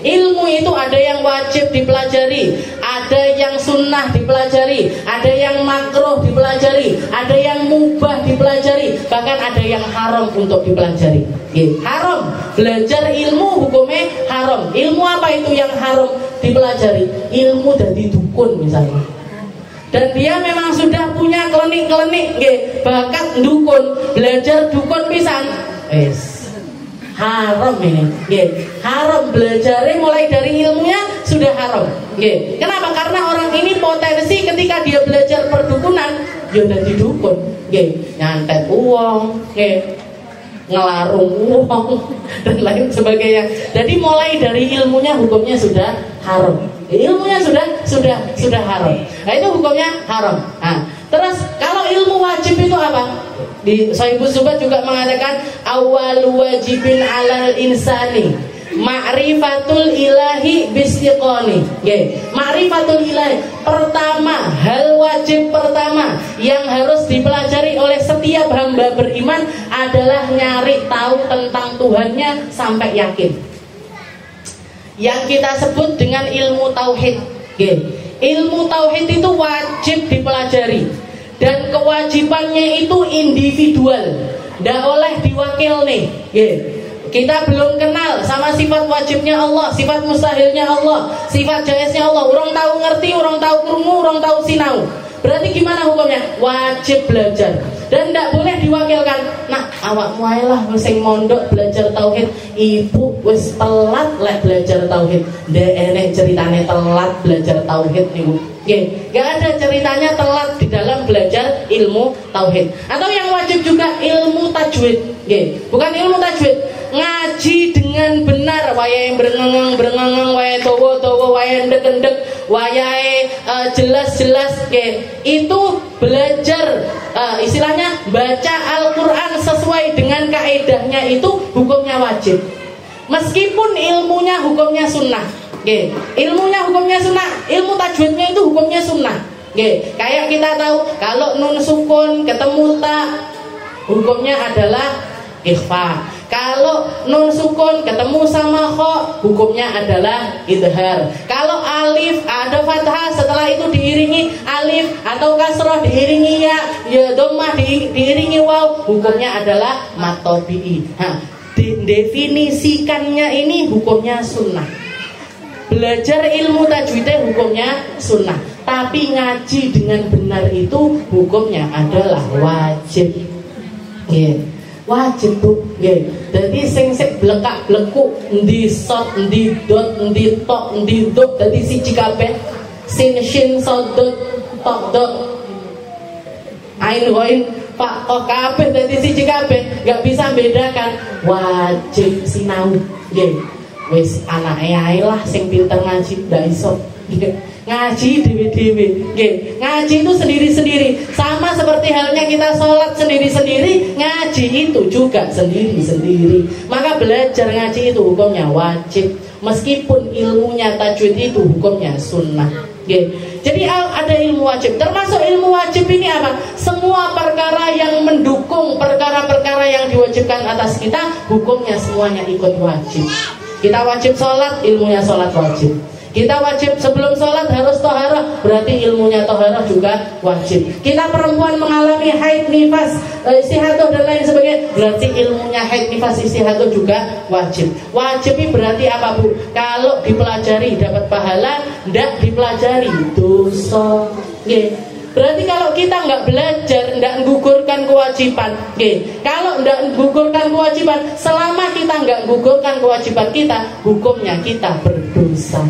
Ilmu itu ada yang wajib dipelajari, ada yang sunnah dipelajari, ada yang makruh dipelajari, ada yang mubah dipelajari, bahkan ada yang haram untuk dipelajari. Haram belajar ilmu, hukumnya haram. Ilmu apa itu yang haram dipelajari? Ilmu dari dukun misalnya. Dan dia memang sudah punya klenik-klenik, bakat dukun, belajar dukun pisan, haram ini, haram belajarnya mulai dari ilmunya sudah haram. Kenapa? Karena orang ini potensi ketika dia belajar perdukunan, dia udah didukun, nyantet uang, ngelarung uang dan lain sebagainya. Jadi mulai dari ilmunya hukumnya sudah haram. Ilmunya sudah haram. Nah, itu hukumnya haram. Nah, terus kalau ilmu wajib itu apa? Di Sahihus Zubat juga mengatakan awal wajibin alal insani ma'rifatul ilahi bistiqoni. Ma'rifatul ilahi. Pertama, hal wajib pertama yang harus dipelajari oleh setiap hamba beriman adalah nyari tahu tentang Tuhannya sampai yakin. Yang kita sebut dengan ilmu tauhid. Ilmu tauhid itu wajib dipelajari dan kewajibannya itu individual, tidak oleh diwakil nih. Kita belum kenal sama sifat wajibnya Allah, sifat mustahilnya Allah, sifat jaiznya Allah. Orang tahu ngerti, orang tahu krungu, orang tahu sinau. Berarti gimana hukumnya? Wajib belajar dan tidak boleh diwakilkan. Nah, awakmu ae lah sing mondok belajar tauhid, ibu wis telat lek belajar tauhid. Ndek enek ceritane telat belajar tauhid niku. Gak ada ceritanya telat di dalam belajar ilmu tauhid. Atau yang wajib juga ilmu tajwid. Bukan ilmu tajwid, ngaji dengan benar, wayahe brengeng, wayahe dawa, wayahe endek-endek, wayahe jelas-jelas. Itu belajar istilahnya baca Al-Qur'an sesuai dengan kaedahnya itu hukumnya wajib. Meskipun ilmunya hukumnya sunnah. Ilmunya hukumnya sunnah, ilmu tajwidnya itu hukumnya sunnah. Kayak kita tahu kalau nun sukun ketemu ta, hukumnya adalah ikhfa. Kalau nun sukun ketemu sama kha, hukumnya adalah idhar. Kalau alif ada fathah setelah itu diiringi alif atau kasrah diiringi ya dhammah diiringi waw, hukumnya adalah mad tabi'i. Definisikannya ini hukumnya sunnah. Belajar ilmu tajwidnya hukumnya sunnah, tapi ngaji dengan benar itu hukumnya adalah wajib. Wajib tuh. Jadi sing blekak blekuk endi sot endi dot endi tok endi dot, dadi siji kabeh sin shin sod dot tok dot ain wain pak kok kabeh dadi siji kabeh, enggak bisa bedakan. Wajib sinau. Wis anake ae lah sing pinter ngaji ndak iso. Ngaji dewe-dewe. Ngaji itu sendiri-sendiri. Sama seperti halnya kita sholat sendiri-sendiri, ngaji itu juga sendiri-sendiri. Maka belajar ngaji itu hukumnya wajib, meskipun ilmunya tajwid itu hukumnya sunnah. Jadi ada ilmu wajib. Termasuk ilmu wajib ini apa? Semua perkara yang mendukung perkara-perkara yang diwajibkan atas kita, hukumnya semuanya ikut wajib. Kita wajib sholat, ilmunya sholat wajib. Kita wajib sebelum sholat harus toharah, berarti ilmunya toharah juga wajib. Kita perempuan mengalami haid, nifas, istihadah dan lain sebagainya, berarti ilmunya haid, nifas, istihadah juga wajib. Wajib ini berarti apa Bu? Kalau dipelajari dapat pahala, tidak dipelajari dosa. Berarti kalau kita nggak belajar, nggak menggugurkan kewajiban. Kalau nggak menggugurkan kewajiban, selama kita nggak menggugurkan kewajiban kita, hukumnya kita berdosa.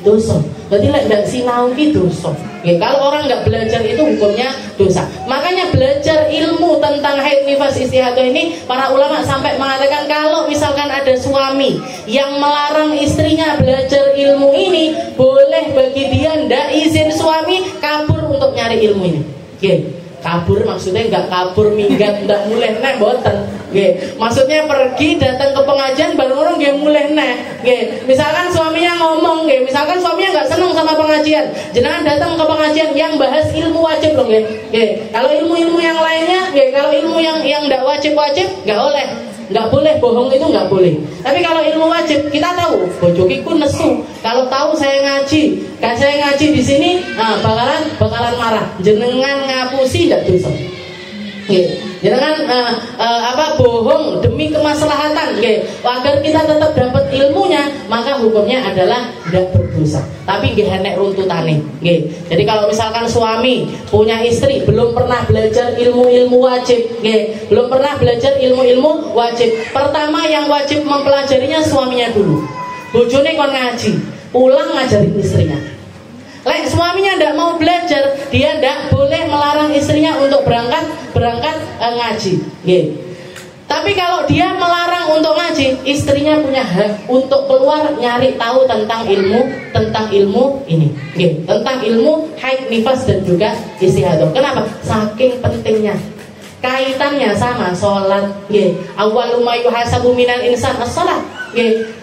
Dosa. Berarti nggak sinau itu dosa. Kalau orang nggak belajar itu hukumnya dosa. Makanya belajar ilmu tentang haid, nifas, istihadah ini, para ulama sampai mengatakan kalau misalkan ada suami yang melarang istrinya belajar ilmu ini, boleh bagi dia ndak izin suami kabur untuk nyari ilmu ini. Kabur maksudnya nggak kabur minggat, ndak mulai nek boten. Maksudnya pergi datang ke pengajian baru orang nggak mulai nek. Misalkan suaminya ngomong, misalkan suaminya nggak senang sama pengajian, jenengan datang ke pengajian yang bahas ilmu wajib loh. Kalau ilmu-ilmu yang lainnya, kalau ilmu yang ndak wajib nggak oleh. Nggak boleh, bohong itu nggak boleh. Tapi kalau ilmu wajib, kita tahu bojokiku nesu. Kalau tahu saya ngaji di sini, bakalan marah. Jenengan ngapusi nggak dosa. Jangan bohong demi kemaslahatan, agar kita tetap dapat ilmunya, maka hukumnya adalah tidak berdosa. Tapi nggih enek runtutane. Jadi kalau misalkan suami punya istri belum pernah belajar ilmu-ilmu wajib, belum pernah belajar ilmu-ilmu wajib. Pertama yang wajib mempelajarinya suaminya dulu. Bojone kon ngaji, pulang ngajarin istrinya. Suaminya tidak mau belajar, dia tidak boleh melarang istrinya untuk berangkat ngaji. Tapi kalau dia melarang untuk ngaji, istrinya punya hak untuk keluar nyari tahu tentang ilmu ini, tentang ilmu haid, nifas dan juga istihadah. Kenapa? Saking pentingnya. Kaitannya sama sholat. Awwalu ma yuhasabu minal insan as-sholat.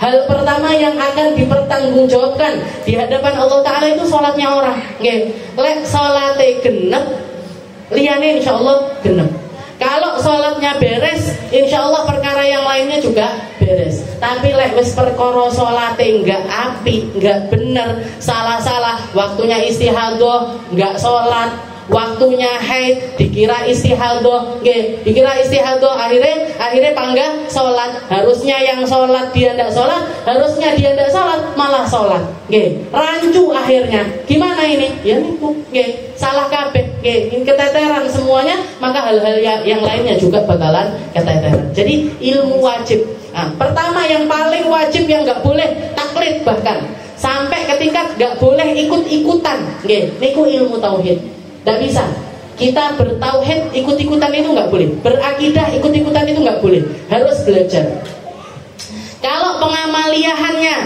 Hal pertama yang akan dipertanggungjawabkan di hadapan Allah Ta'ala itu sholatnya orang. Lek sholatnya genep, liyane insya Allah genep. Kalau sholatnya beres, insya Allah perkara yang lainnya juga beres. Tapi lek wis perkara sholatnya nggak api, nggak bener, salah-salah, waktunya istihadah nggak sholat, waktunya haid dikira istihadah, dikira istihadah, akhirnya panggah sholat. Harusnya yang sholat dia tidak sholat, harusnya dia tidak sholat malah sholat. Rancu akhirnya. Gimana ini? Ya niku, salah kabeh, keteteran semuanya, maka hal-hal yang lainnya juga bakalan keteteran. Jadi ilmu wajib. Pertama yang paling wajib yang nggak boleh taklid, bahkan sampai ke tingkat nggak boleh ikut-ikutan. Niku ilmu tauhid. Tidak bisa. Kita bertauhid ikut-ikutan itu nggak boleh. Berakidah ikut-ikutan itu nggak boleh. Harus belajar. Kalau pengamaliahannya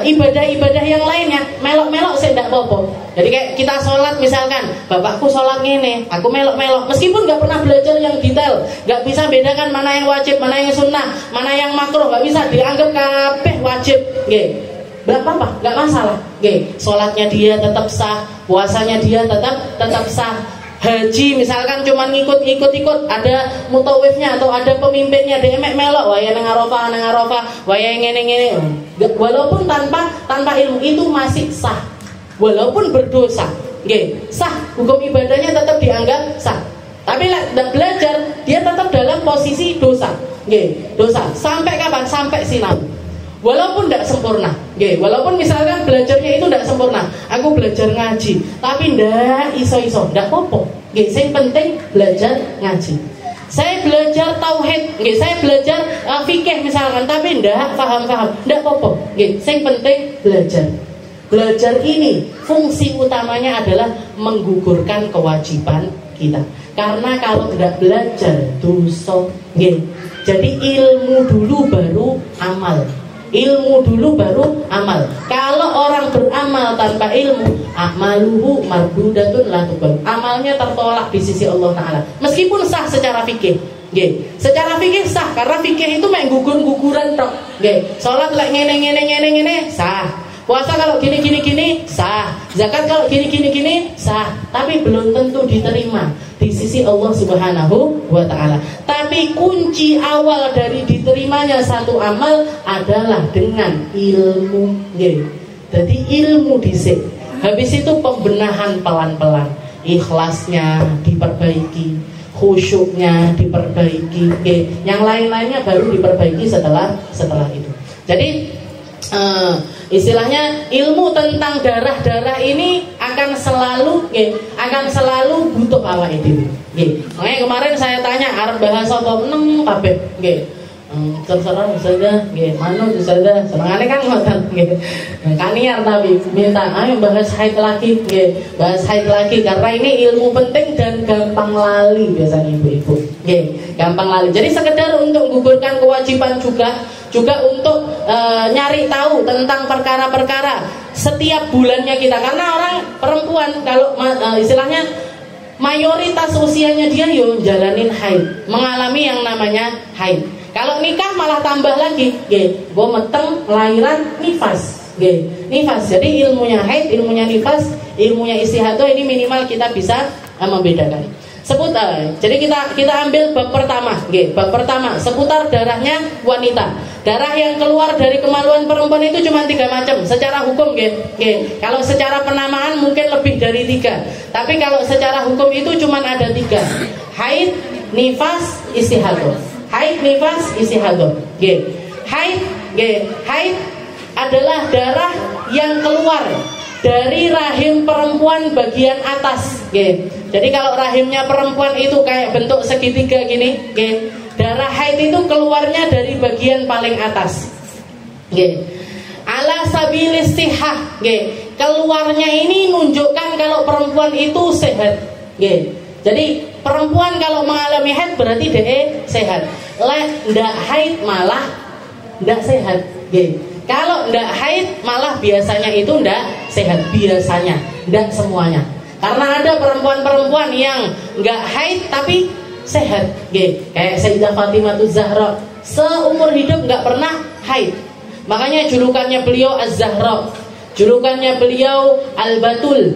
ibadah-ibadah yang lainnya melok-melok saya tidak apa-apa. Jadi kayak kita sholat misalkan, bapakku sholat ngene, aku melok-melok. Meskipun nggak pernah belajar yang detail, nggak bisa bedakan mana yang wajib, mana yang sunnah, mana yang makruh, nggak bisa dianggap kabeh wajib. Gak apa-apa, gak masalah. Sholatnya dia tetap sah, puasanya dia tetap sah. Haji misalkan cuma ngikut, ada mutawifnya atau ada pemimpinnya, dia melok, waya nang Arafah, waya ngene. Walaupun tanpa ilmu itu masih sah, walaupun berdosa. Sah, hukum ibadahnya tetap dianggap sah. Tapi tidak belajar, dia tetap dalam posisi dosa. Dosa. Sampai kapan? Sampai sinau. Walaupun tidak sempurna, walaupun misalkan belajarnya itu tidak sempurna, aku belajar ngaji, tapi tidak iso, tidak apa-apa. Yang penting belajar ngaji. Saya belajar tauhid, saya belajar fikih misalkan, tapi tidak paham, tidak apa-apa. Yang penting belajar. Belajar ini fungsi utamanya adalah menggugurkan kewajiban kita. Karena kalau tidak belajar dosa. Jadi ilmu dulu baru amal. Ilmu dulu baru amal. Kalau orang beramal tanpa ilmu, amaluhu mardudatun la tuqbal. Amalnya tertolak di sisi Allah Ta'ala. Meskipun sah secara fikih. Secara fikih sah, karena fikih itu main gugur-guguran tok. Salat lek ngene sah. Puasa kalau gini sah. Zakat kalau gini sah. Tapi belum tentu diterima di sisi Allah Subhanahu wa Ta'ala. Tapi kunci awal dari diterima diterimanya satu amal adalah dengan ilmu. Jadi ilmu dhisik. Habis itu pembenahan pelan-pelan. Ikhlasnya diperbaiki, khusyuknya diperbaiki, yang lain-lainnya baru diperbaiki setelah itu. Jadi istilahnya ilmu tentang darah-darah ini akan selalu butuh awake dhewe. Makanya kemarin saya tanya arep bahas apa meneng kabeh. Terserah saja, manut saja. Senengane kan ngoten, kaniar tapi minta ayo bahas haid lagi, bahas haid lagi karena ini ilmu penting dan gampang lali biasanya ibu-ibu, gampang lali. Jadi sekedar untuk menggugurkan kewajiban juga untuk nyari tahu tentang perkara-perkara setiap bulannya kita, karena orang perempuan kalau istilahnya mayoritas usianya dia jalanin haid, mengalami yang namanya haid. Kalau nikah malah tambah lagi, gue meteng lahiran nifas, nifas. Jadi ilmunya haid, ilmunya nifas, ilmunya istihadah ini minimal kita bisa membedakan. Jadi kita ambil bab pertama, bab pertama seputar darahnya wanita. Darah yang keluar dari kemaluan perempuan itu cuma 3 macam secara hukum, Kalau secara penamaan mungkin lebih dari 3, tapi kalau secara hukum itu cuma ada 3: haid, nifas, istihadah. Haid, nifas, istihadah. Haid adalah darah yang keluar dari rahim perempuan bagian atas. Jadi kalau rahimnya perempuan itu kayak bentuk segitiga gini, darah haid itu keluarnya dari bagian paling atas. Ala sabil istihah, keluarnya ini nunjukkan kalau perempuan itu sehat. Jadi perempuan kalau mengalami haid berarti dia sehat. Ndak haid malah ndak sehat. Kalau ndak haid malah biasanya itu ndak sehat. Biasanya, ndak semuanya. Karena ada perempuan-perempuan yang nggak haid tapi sehat. Kayak Sayyidah Fatimah Zahra, seumur hidup nggak pernah haid. Makanya julukannya beliau Az-Zahra. Julukannya beliau Al-Batul.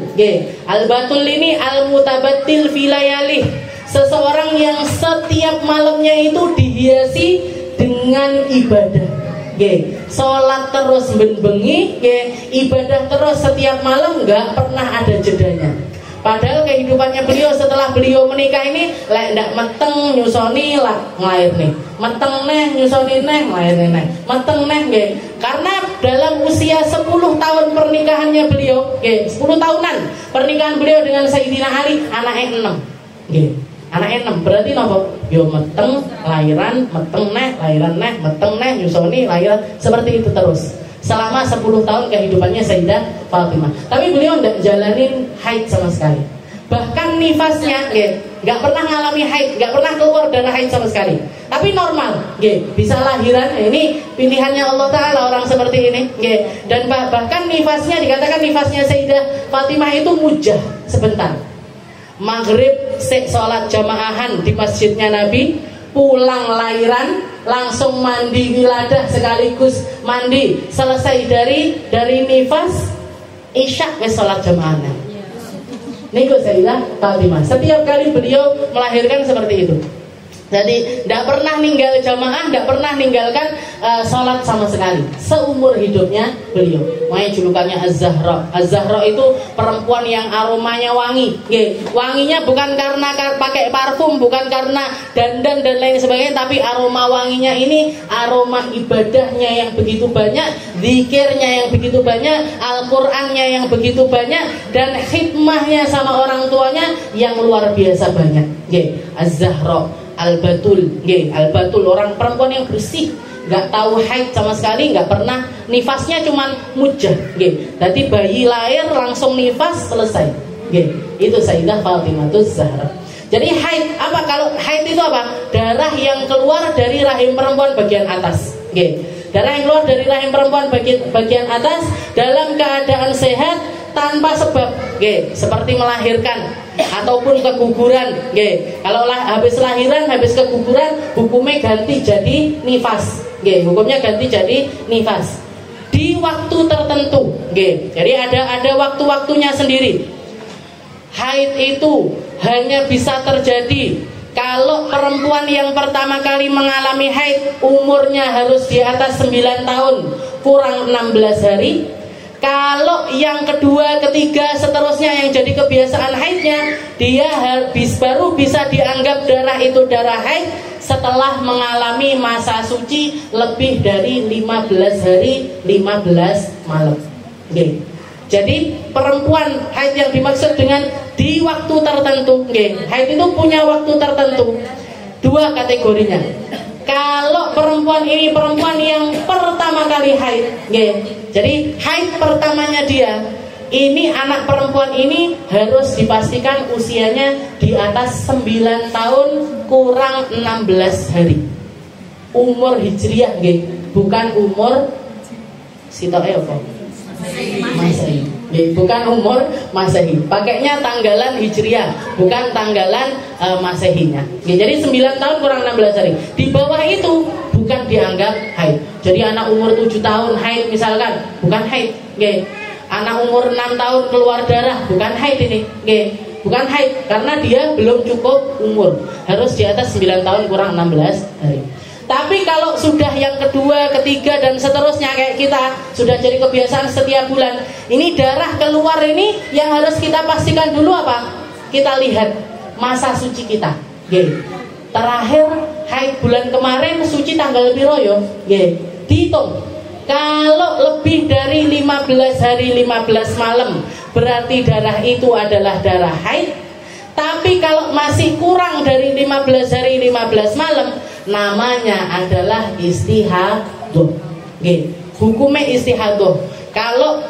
Al-Batul ini Al-Mutabattil Filayalih, seseorang yang setiap malamnya itu dihiasi dengan ibadah. Sholat terus bengi, ibadah terus setiap malam, nggak pernah ada jedanya. Padahal kehidupannya beliau setelah beliau menikah ini ndak meteng nyusoni lah nglair nih, meteng neh nyusoni neh nglair neh, meteng neh Karena dalam usia 10 tahun pernikahannya beliau, 10 tahunan pernikahan beliau dengan Sayyidina Ali, anaknya 6. Anaknya 6 berarti nopo? Meteng lahiran, meteng neh lahiran neh, meteng neh nyusoni lahiran, seperti itu terus selama 10 tahun kehidupannya Sayyidah Fatimah. Tapi beliau tidak jalanin haid sama sekali. Bahkan nifasnya nggak pernah ngalami haid, nggak pernah keluar darah haid sama sekali. Tapi normal, bisa lahiran. Ini pilihannya Allah Ta'ala orang seperti ini. Dan bahkan nifasnya, dikatakan nifasnya Sayyidah Fatimah itu mujah sebentar. Maghrib sholat jamaahan di masjidnya Nabi, pulang lahiran langsung mandi wiladah sekaligus mandi selesai dari nifas, isya wis sholat jamaahan. Niku Sayyidah Fatimah. Setiap kali beliau melahirkan seperti itu. Jadi tidak pernah ninggal jamaah, tidak pernah ninggalkan sholat sama sekali seumur hidupnya beliau. Makanya julukannya Az-Zahra. Az-Zahra itu perempuan yang aromanya wangi. Wanginya bukan karena pakai parfum, bukan karena dandan dan lain sebagainya, tapi aroma wanginya ini aroma ibadahnya yang begitu banyak, zikirnya yang begitu banyak, Al-Qur'annya yang begitu banyak, dan khidmahnya sama orang tuanya yang luar biasa banyak. Az-Zahra Al-Batul, Al-Batul orang perempuan yang bersih, nggak tahu haid sama sekali, nggak pernah nifasnya cuman mujah. Jadi bayi lahir langsung nifas selesai. Itu Sayyidah Fatimah Zahra. Jadi haid apa? Kalau haid itu apa? Darah yang keluar dari rahim perempuan bagian atas. Darah yang keluar dari rahim perempuan bagian atas dalam keadaan sehat tanpa sebab, seperti melahirkan ataupun keguguran. Kalau habis lahiran, habis keguguran, hukumnya ganti jadi nifas. Hukumnya ganti jadi nifas di waktu tertentu. Jadi ada waktu-waktunya sendiri. Haid itu hanya bisa terjadi Kalau perempuan yang pertama kali mengalami haid umurnya harus di atas 9 tahun kurang 16 hari. Kalau yang kedua, ketiga, seterusnya yang jadi kebiasaan haidnya, dia baru bisa dianggap darah itu darah haid setelah mengalami masa suci lebih dari 15 hari 15 malam. Okay. Jadi perempuan haid yang dimaksud dengan di waktu tertentu, okay. Haid itu punya waktu tertentu. Dua kategorinya. Kalau perempuan ini perempuan yang pertama kali haid, okay. Jadi haid pertamanya dia, ini anak perempuan ini harus dipastikan usianya di atas 9 tahun kurang 16 hari. Umur hijriah, okay. Bukan umur sitoke apa? Masehi. Bukan umur Masehi. Pakainya tanggalan hijriah, bukan tanggalan Masehinya. Jadi 9 tahun kurang 16 hari. Di bawah itu bukan dianggap haid. Jadi anak umur 7 tahun haid misalkan, bukan haid. Anak umur 6 tahun keluar darah, bukan haid ini. Bukan haid karena dia belum cukup umur. Harus di atas 9 tahun kurang 16 hari. Tapi kalau sudah yang kedua, ketiga, dan seterusnya kayak kita sudah jadi kebiasaan setiap bulan, ini darah keluar ini yang harus kita pastikan dulu apa? Kita lihat masa suci kita. Terakhir haid bulan kemarin suci tanggal piro yo? Dihitung. Kalau lebih dari 15 hari 15 malam berarti darah itu adalah darah haid. Tapi kalau masih kurang dari 15 hari 15 malam, namanya adalah istihadah. Hukumnya istihadah. Kalau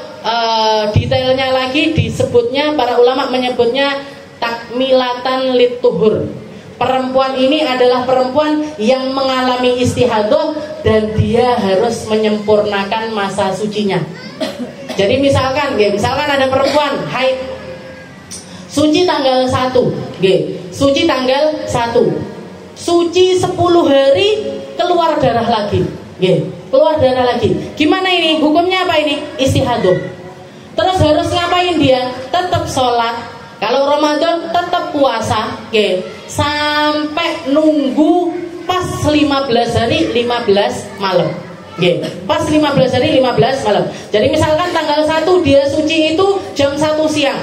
detailnya lagi disebutnya, para ulama menyebutnya takmilatan lituhur. Perempuan ini adalah perempuan yang mengalami istihadah dan dia harus menyempurnakan masa sucinya. Jadi misalkan ada perempuan haid suci tanggal 1, suci tanggal 1, suci 10 hari keluar darah lagi, keluar darah lagi. Gimana ini? Hukumnya apa ini? Istihadah. Terus harus ngapain dia? Tetap sholat. Kalau Ramadan tetap puasa, sampai nunggu pas 15 hari 15 malam. Pas 15 hari 15 malam. Jadi misalkan tanggal 1 dia suci itu jam 1 siang.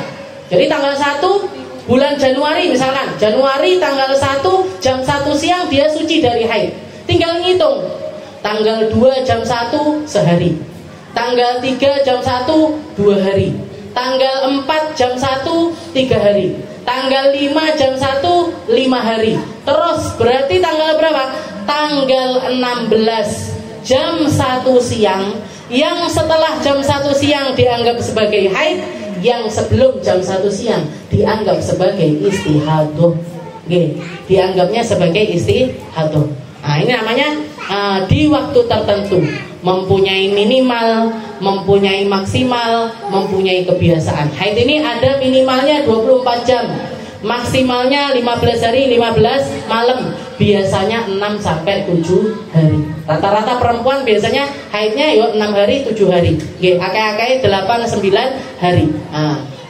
Jadi tanggal 1 bulan Januari misalkan, Januari tanggal 1 jam 1 siang dia suci dari haid. Tinggal ngitung. Tanggal 2 jam 1 sehari. Tanggal 3 jam 1 2 hari. Tanggal 4 jam 1 3 hari. Tanggal 5 jam 1 5 hari. Terus berarti tanggal berapa? Tanggal 16 jam 1 siang. Yang setelah jam 1 siang dianggap sebagai haid, yang sebelum jam 1 siang dianggap sebagai istihadah. Dianggapnya sebagai istihadah. Nah, ini namanya di waktu tertentu, mempunyai minimal, mempunyai maksimal, mempunyai kebiasaan. Haid ini ada minimalnya 24 jam, maksimalnya 15 hari 15 malam, biasanya 6 sampai 7 hari. Rata-rata perempuan biasanya haidnya 6 hari 7 hari. Akeh-akeh 8 9 hari.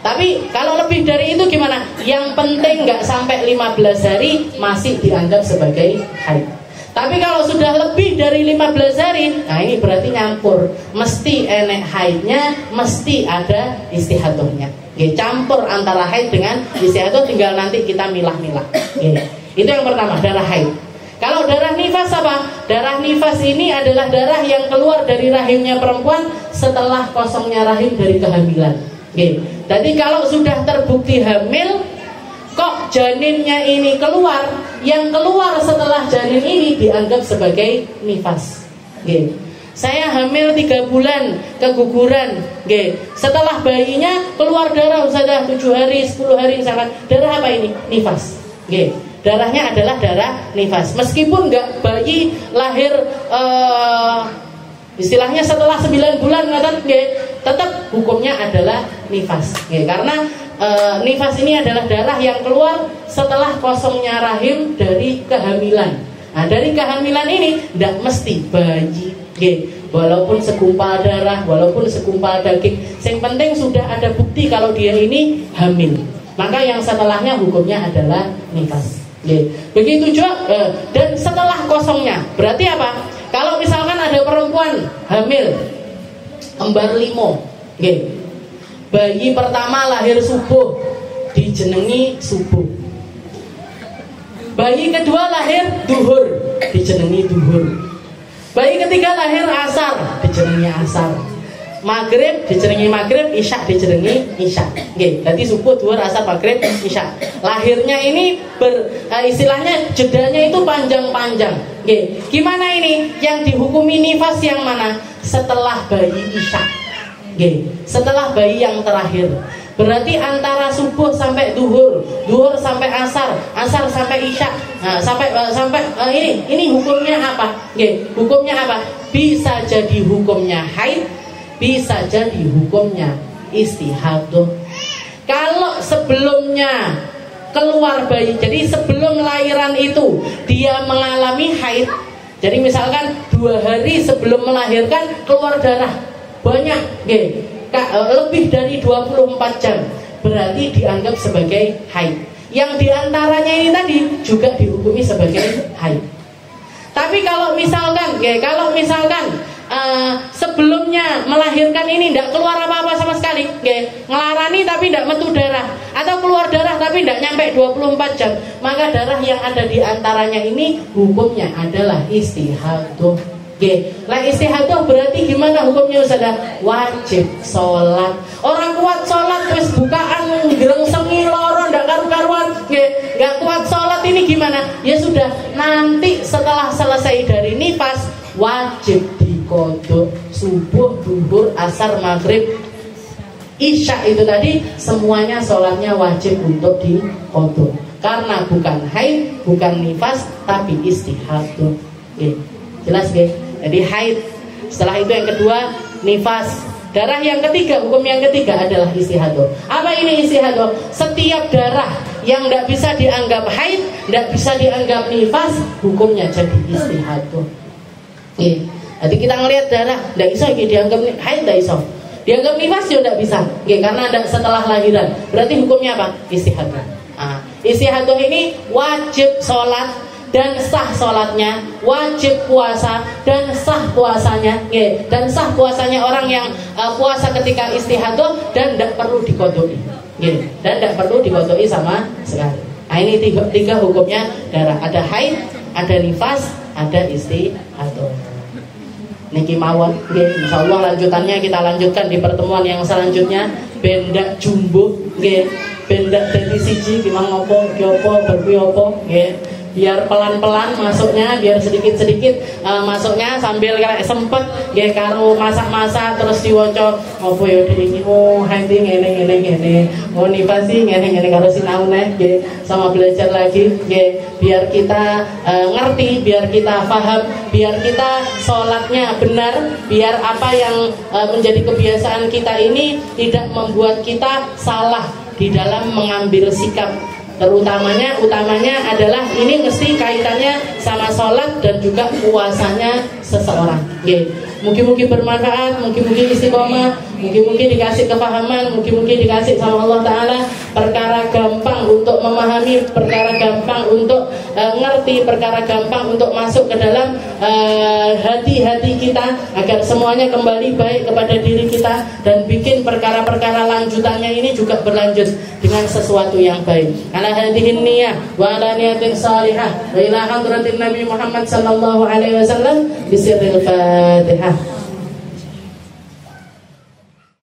Tapi kalau lebih dari itu gimana? Yang penting nggak sampai 15 hari masih dianggap sebagai haid. Tapi kalau sudah lebih dari 15 hari, nah ini berarti nyampur. Mesti enek haidnya, mesti ada istihadahnya. Campur antara haid dengan istihadah, tinggal nanti kita milah-milah. Itu yang pertama, darah haid. Kalau darah nifas apa? Darah nifas ini adalah darah yang keluar dari rahimnya perempuan setelah kosongnya rahim dari kehamilan. Jadi kalau sudah terbukti hamil, kok janinnya ini keluar, yang keluar setelah janin ini dianggap sebagai nifas. Saya hamil 3 bulan keguguran, setelah bayinya keluar darah sudah 7 hari 10 hari misalkan, darah apa ini? Nifas. Darahnya adalah darah nifas. Meskipun nggak bayi lahir istilahnya setelah 9 bulan, tetap hukumnya adalah nifas. Karena nifas ini adalah darah yang keluar setelah kosongnya rahim dari kehamilan. Nah, dari kehamilan ini tidak mesti bayi, walaupun segumpal darah, walaupun segumpal daging, yang penting sudah ada bukti kalau dia ini hamil. Maka yang setelahnya hukumnya adalah nifas. Begitu juga dan setelah kosongnya. Berarti apa? Kalau misalkan ada perempuan hamil kembar limo, bayi pertama lahir subuh dijenengi subuh. Bayi kedua lahir duhur dijenengi duhur. Bayi ketiga lahir asar dijenengi asar. Maghrib dijenengi maghrib, isya dijenengi isya. Jadi subuh, duhur, asar, maghrib, isya. Lahirnya ini istilahnya jedanya itu panjang-panjang. Gimana ini? Yang dihukumi nifas yang mana? Setelah bayi isya. Setelah bayi yang terakhir. Berarti antara subuh sampai duhur, duhur sampai asar, asar sampai isya. Nah, sampai ini hukumnya apa? Hukumnya apa? Bisa jadi hukumnya haid, bisa jadi hukumnya istihadah. Kalau sebelumnya keluar bayi, jadi sebelum lahiran itu dia mengalami haid. Jadi misalkan 2 hari sebelum melahirkan keluar darah banyak, lebih dari 24 jam, berarti dianggap sebagai haid. Yang diantaranya ini tadi juga dihukumi sebagai haid. Tapi kalau misalkan sebelumnya melahirkan ini tidak keluar apa-apa sama sekali, ngelarani tapi tidak metu darah, atau keluar darah tapi tidak nyampe 24 jam, maka darah yang ada di antaranya ini hukumnya adalah istihadah. Lah istihadah berarti gimana hukumnya Ustazah? Wajib sholat. Orang kuat sholat terus bukaan gerengsengi loro ndak karu-karuan, nggak kuat sholat ini gimana? Ya sudah, nanti setelah selesai dari nifas wajib diqodho subuh, duhur, asar, maghrib, isya itu tadi semuanya sholatnya wajib untuk diqodho karena bukan haid, bukan nifas, tapi istihadah. Jelas Jadi haid, setelah itu yang kedua nifas. Darah yang ketiga, hukum yang ketiga adalah istihadah. Apa ini istihadah? Setiap darah yang tidak bisa dianggap haid, tidak bisa dianggap nifas, hukumnya jadi istihadah. Jadi kita ngelihat darah, tidak bisa dianggap haid, tidak bisa. Dianggap nifas juga tidak bisa, karena ada setelah lahiran. Berarti hukumnya apa? Istihadah. Istihadah ini wajib sholat dan sah sholatnya, wajib puasa dan sah puasanya, dan sah puasanya orang yang puasa ketika istihadah dan tidak perlu diqodoi, dan tidak perlu diqodoi sama sekali. Nah ini tiga hukumnya darah, ada haid, ada nifas, ada istihadah. Niki mawon, insyaallah lanjutannya kita lanjutkan di pertemuan yang selanjutnya. Benda jumbo, benda dari siji gimana ngopo, giopo, berpiopo, biar pelan-pelan masuknya, biar sedikit-sedikit masuknya sambil kayak sempet karo masak-masak terus diwoco opo ya ini hanti ngene nifasi ngene karo sinau sama belajar lagi biar kita ngerti, biar kita paham, biar kita sholatnya benar, biar apa yang menjadi kebiasaan kita ini tidak membuat kita salah di dalam mengambil sikap. Utamanya adalah ini mesti kaitannya sama sholat dan juga puasanya seseorang. Mungkin bermanfaat, mungkin istiqomah, mungkin dikasih kepahaman, mungkin dikasih sama Allah Ta'ala perkara gampang untuk memahami, perkara gampang untuk ngerti, perkara gampang untuk masuk ke dalam hati-hati kita, agar semuanya kembali baik kepada diri kita dan bikin perkara-perkara lanjutannya ini juga berlanjut dengan sesuatu yang baik. Ala hadhihi niyyah wa ala niyatin salihah wa ila hadratin Nabi Muhammad sallallahu alaihi wasallam bisirril Fatihah.